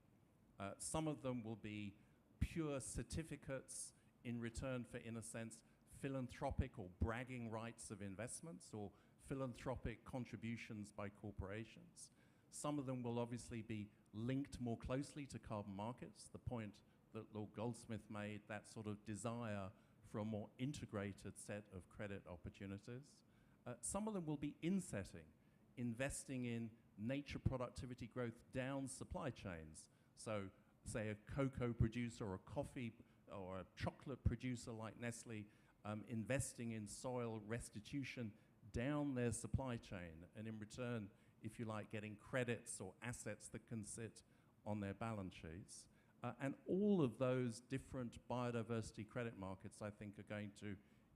Some of them will be pure certificates in return for, in a sense, philanthropic or bragging rights of investments or philanthropic contributions by corporations. Some of them will obviously be linked more closely to carbon markets, the point that Lord Goldsmith made, that sort of desire for a more integrated set of credit opportunities. Some of them will be insetting, investing in nature productivity growth down supply chains. So, say a cocoa producer or a coffee or a chocolate producer like Nestle investing in soil restitution down their supply chain, and in return, if you like, getting credits or assets that can sit on their balance sheets. And all of those different biodiversity credit markets, I think, are going to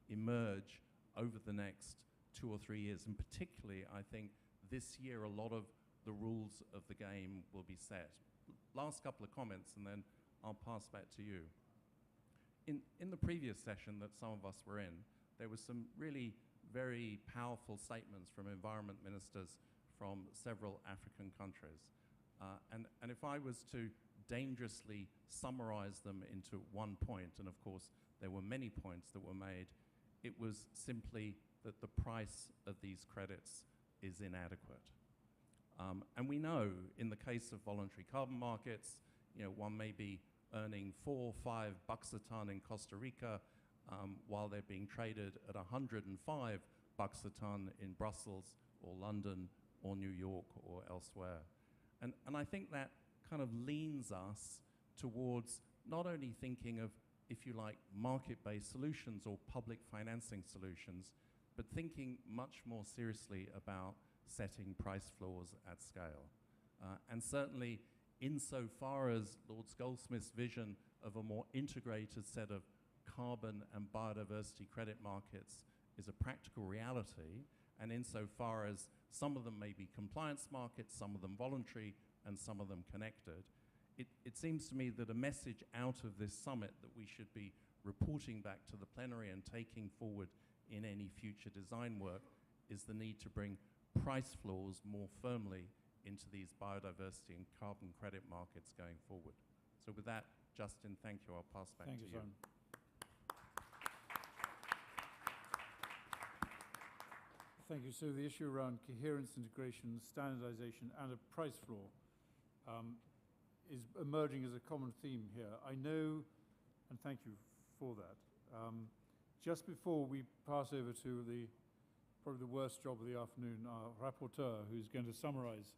emerge over the next 2 or 3 years. And particularly, I think, this year, a lot of the rules of the game will be set. Last couple of comments, and then I'll pass back to you. In the previous session that some of us were in, there was some really very powerful statements from environment ministers from several African countries. And if I was to dangerously summarize them into one point, and of course there were many points that were made, it was simply that the price of these credits is inadequate. And we know in the case of voluntary carbon markets, one may be earning $4 or $5 a ton in Costa Rica, while they're being traded at $105 a ton in Brussels or London or New York or elsewhere. And I think that kind of leans us towards not only thinking of, if you like, market-based solutions or public financing solutions, but thinking much more seriously about setting price floors at scale. And certainly, insofar as Lord Goldsmith's vision of a more integrated set of carbon and biodiversity credit markets is a practical reality, and insofar as some of them may be compliance markets, some of them voluntary, and some of them connected, it seems to me that a message out of this summit that we should be reporting back to the plenary and taking forward in any future design work is the need to bring price floors more firmly into these biodiversity and carbon credit markets going forward. So with that, Justin, thank you. I'll pass back to you. Thank you, Simon. Thank you. So the issue around coherence, integration, standardization, and a price floor is emerging as a common theme here. I know, and thank you for that. Just before we pass over to probably the worst job of the afternoon, our rapporteur, who's going to summarize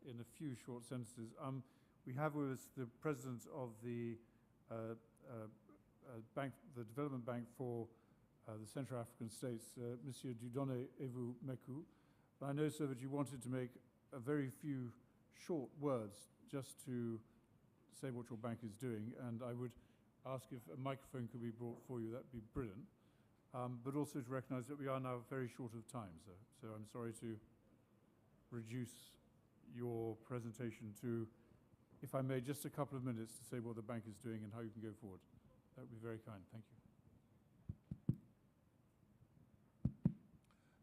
in a few short sentences, we have with us the president of the Development Bank for the Central African States, Monsieur Dudone Evu Meku. I know, sir, that you wanted to make a very few short words just to say what your bank is doing, and I would ask if a microphone could be brought for you. That would be brilliant. But also to recognize that we are now very short of time, sir. So I'm sorry to reduce your presentation to, if I may, just a couple of minutes to say what the bank is doing and how you can go forward. That would be very kind. Thank you.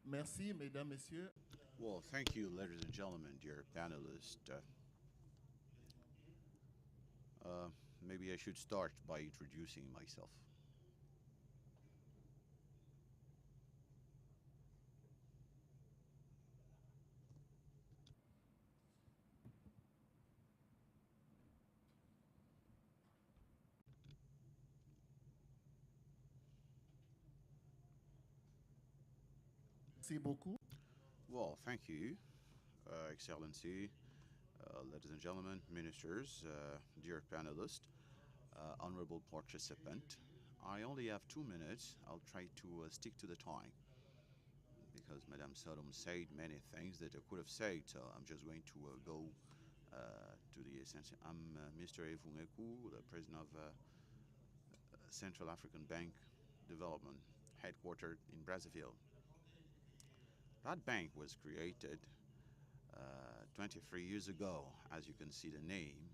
Merci, mesdames, messieurs. Well, thank you, ladies and gentlemen, dear panelists. Maybe I should start by introducing myself. Merci beaucoup. Well, thank you, Excellency, ladies and gentlemen, ministers, dear panelists, honorable participant. I only have 2 minutes. I'll try to stick to the time because Madame Sodom said many things that I could have said, so I'm just going to go to the essential. I'm Mr. Evu Meku, the president of Central African Bank Development, headquartered in Brazzaville. That bank was created 23 years ago. As you can see the name,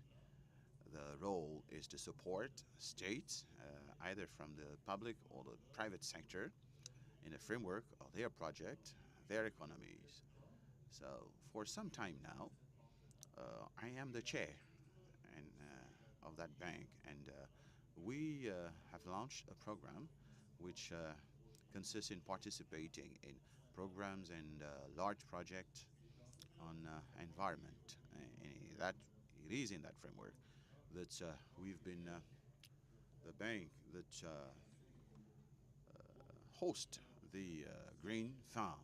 the role is to support states, either from the public or the private sector, in the framework of their project, their economies. So for some time now, I am the chair of that bank, and we have launched a program which consists in participating in programs and large projects on environment. That it is in that framework that we've been the bank that hosts the Green Fund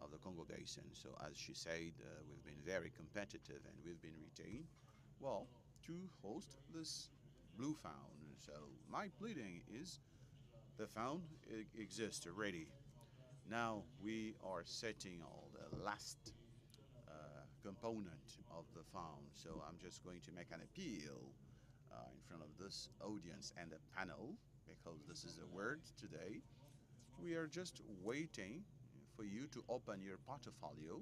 of the Congo Basin. So as she said, we've been very competitive and we've been retained, well, to host this Blue Fund. So my pleading is the fund exists already. Now we are setting all the last component of the fund. So I'm just going to make an appeal in front of this audience and the panel, because this is a word today. We are just waiting for you to open your portfolio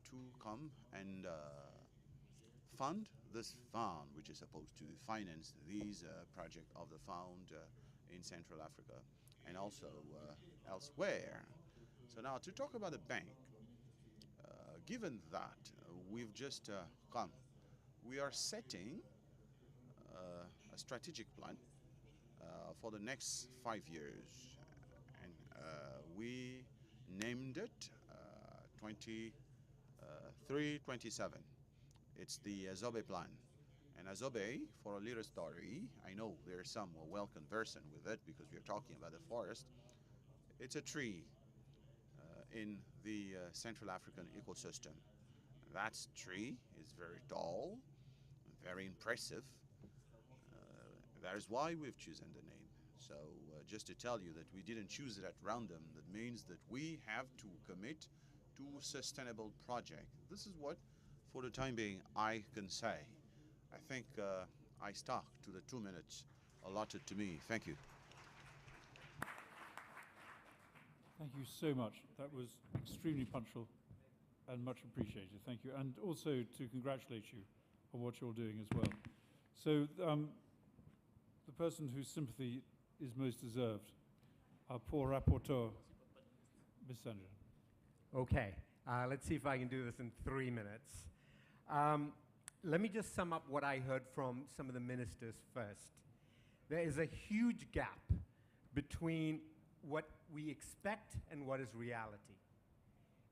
to come and fund this fund, which is supposed to finance these projects of the fund in Central Africa and also elsewhere. So now to talk about the bank, given that we've just come we are setting a strategic plan for the next 5 years. And we named it 23-27. It's the Azobe plan. And Azobe, for a little story, I know there are some who are well conversant with it because we are talking about the forest. It's a tree in the Central African ecosystem. That tree is very tall, very impressive. That is why we've chosen the name. So just to tell you that we didn't choose it at random, that means that we have to commit to a sustainable project. This is what, for the time being, I can say. I think I stuck to the 2 minutes allotted to me. Thank you. Thank you so much. That was extremely punctual and much appreciated. Thank you. And also to congratulate you on what you're doing as well. So the person whose sympathy is most deserved, our poor rapporteur, Ms. Sanjan. Okay, let's see if I can do this in 3 minutes. Let me just sum up what I heard from some of the ministers first. There is a huge gap between what we expect and what is reality.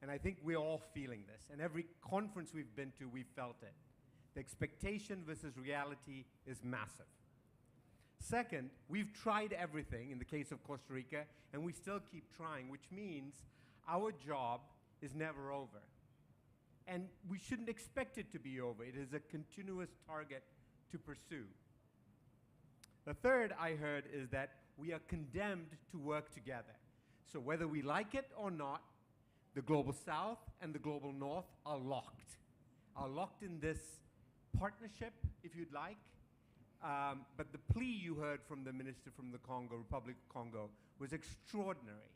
And I think we're all feeling this. And every conference we've been to, we've felt it. The expectation versus reality is massive. Second, we've tried everything in the case of Costa Rica, and we still keep trying, which means our job is never over. And we shouldn't expect it to be over. It is a continuous target to pursue. The third I heard is that we are condemned to work together. So whether we like it or not, the Global South and the Global North are locked in this partnership, if you'd like. But the plea you heard from the minister from the Congo, Republic of Congo, was extraordinary.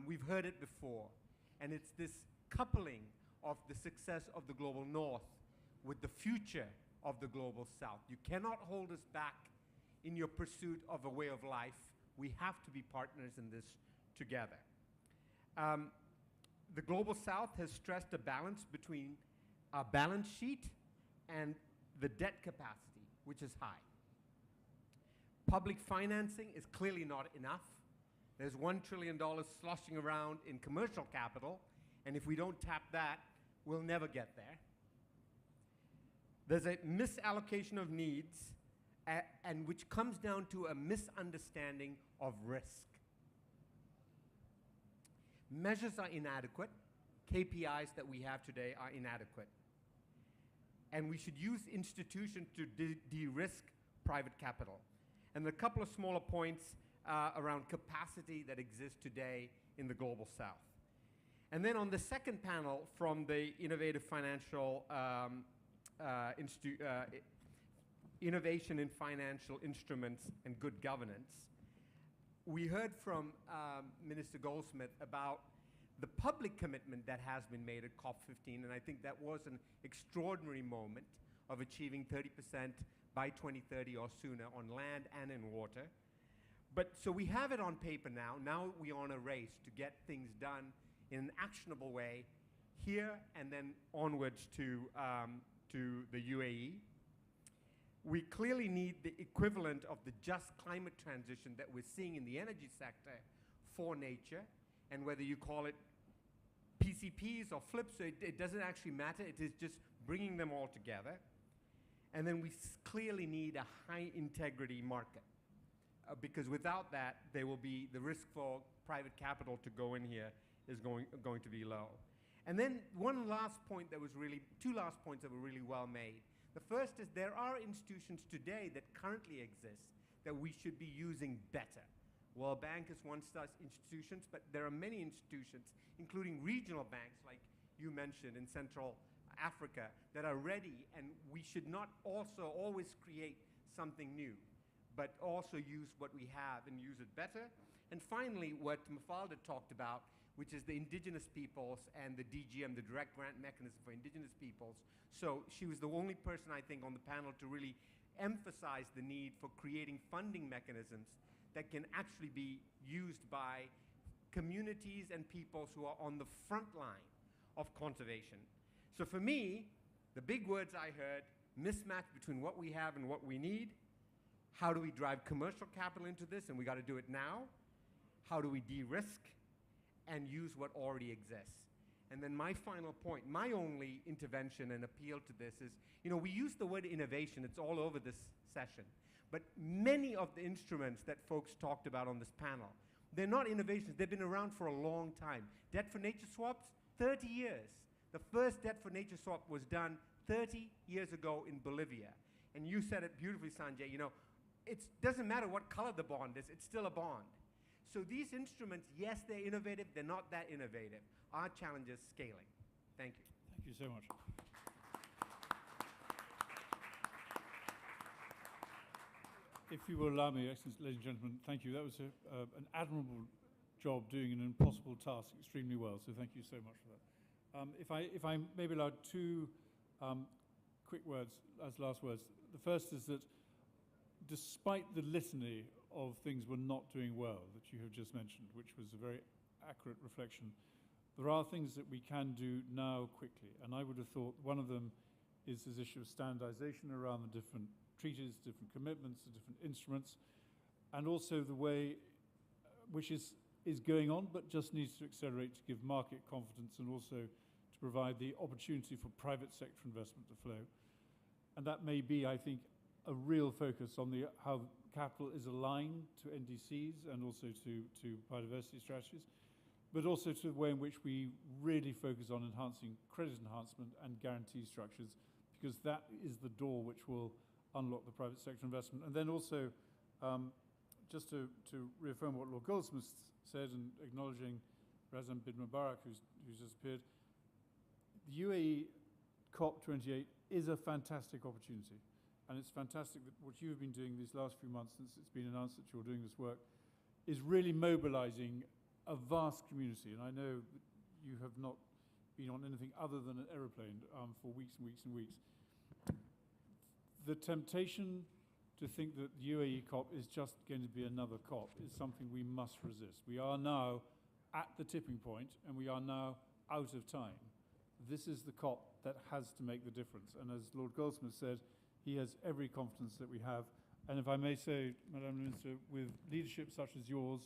We've heard it before. And it's this coupling of the success of the Global North with the future of the Global South. You cannot hold us back in your pursuit of a way of life. We have to be partners in this together. The Global South has stressed a balance between our balance sheet and the debt capacity, which is high. Public financing is clearly not enough. There's $1 trillion sloshing around in commercial capital, and if we don't tap that, we'll never get there. There's a misallocation of needs, and which comes down to a misunderstanding of risk. Measures are inadequate. KPIs that we have today are inadequate. And we should use institutions to de-risk private capital. And a couple of smaller points around capacity that exists today in the Global South. And then on the second panel from the Innovative Financial Innovation in Financial Instruments and Good Governance, we heard from Minister Goldsmith about the public commitment that has been made at COP15, and I think that was an extraordinary moment of achieving 30% by 2030 or sooner on land and in water. But so we have it on paper now. Now we're on a race to get things done in an actionable way here and then onwards to the UAE. We clearly need the equivalent of the just climate transition that we're seeing in the energy sector for nature, and whether you call it PCPs or flips, it doesn't actually matter. It is just bringing them all together. And then we clearly need a high integrity market, because without that, there will be the risk for private capital to go in here is going to be low. And then two last points that were really well made. The first is there are institutions today that currently exist that we should be using better. World Bank is one such institution, but there are many institutions, including regional banks like you mentioned in Central Africa, that are ready, and we should not also always create something new, but also use what we have and use it better. And finally, what Mafalda talked about, which is the indigenous peoples and the DGM, the direct grant mechanism for indigenous peoples. So she was the only person, I think, on the panel to really emphasize the need for creating funding mechanisms that can actually be used by communities and peoples who are on the front line of conservation. So for me, the big words I heard mismatch between what we have and what we need. How do we drive commercial capital into this? And we got to do it now. How do we de-risk and use what already exists? And then my final point, my only intervention and appeal to this is, we use the word innovation. It's all over this session. But many of the instruments that folks talked about on this panel, they're not innovations. They've been around for a long time. Debt for nature swaps, 30 years. The first debt for nature swap was done 30 years ago in Bolivia. And you said it beautifully, Sanjay. It doesn't matter what color the bond is. It's still a bond. So these instruments, yes, they're innovative. They're not that innovative. Our challenge is scaling. Thank you. Thank you so much. If you will allow me, Excellency, ladies and gentlemen, thank you. That was an admirable job doing an impossible task extremely well, so thank you so much for that. If I may be allowed two quick words as last words. The first is that despite the litany of things we're not doing well that you have just mentioned, which was a very accurate reflection, there are things that we can do now quickly. And I would have thought one of them is this issue of standardization around the different treaties, different commitments, the different instruments, and also the way which is going on but just needs to accelerate to give market confidence and also to provide the opportunity for private sector investment to flow. And that may be, I think, a real focus on how capital is aligned to NDCs and also to biodiversity strategies, but also to the way in which we really focus on enhancing credit enhancement and guarantee structures, because that is the door which will unlock the private sector investment. And then also, just to reaffirm what Lord Goldsmith said and acknowledging Razan bin Mubarak, who's just appeared, the UAE COP28 is a fantastic opportunity. And it's fantastic that what you've been doing these last few months since it's been announced that you're doing this work is really mobilizing a vast community. And I know that you have not been on anything other than an aeroplane for weeks and weeks and weeks. The temptation to think that the UAE COP is just going to be another COP is something we must resist. We are now at the tipping point, and we are now out of time. This is the COP that has to make the difference. And as Lord Goldsmith said, he has every confidence that we have. And if I may say, Madam Minister, with leadership such as yours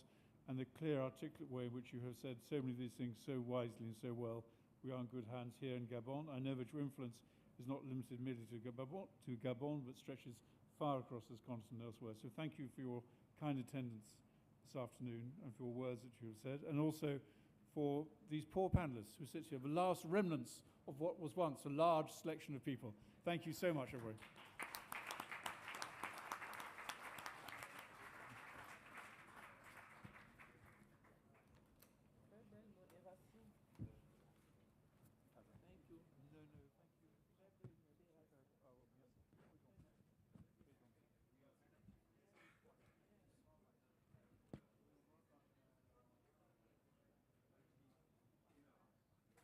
and the clear, articulate way in which you have said so many of these things so wisely and so well, we are in good hands here in Gabon. I know that your influence is not limited merely to Gabon, but stretches far across this continent elsewhere. So thank you for your kind attendance this afternoon and for your words that you have said, and also for these poor panelists who sit here, the last remnants of what was once a large selection of people. Thank you so much, everybody.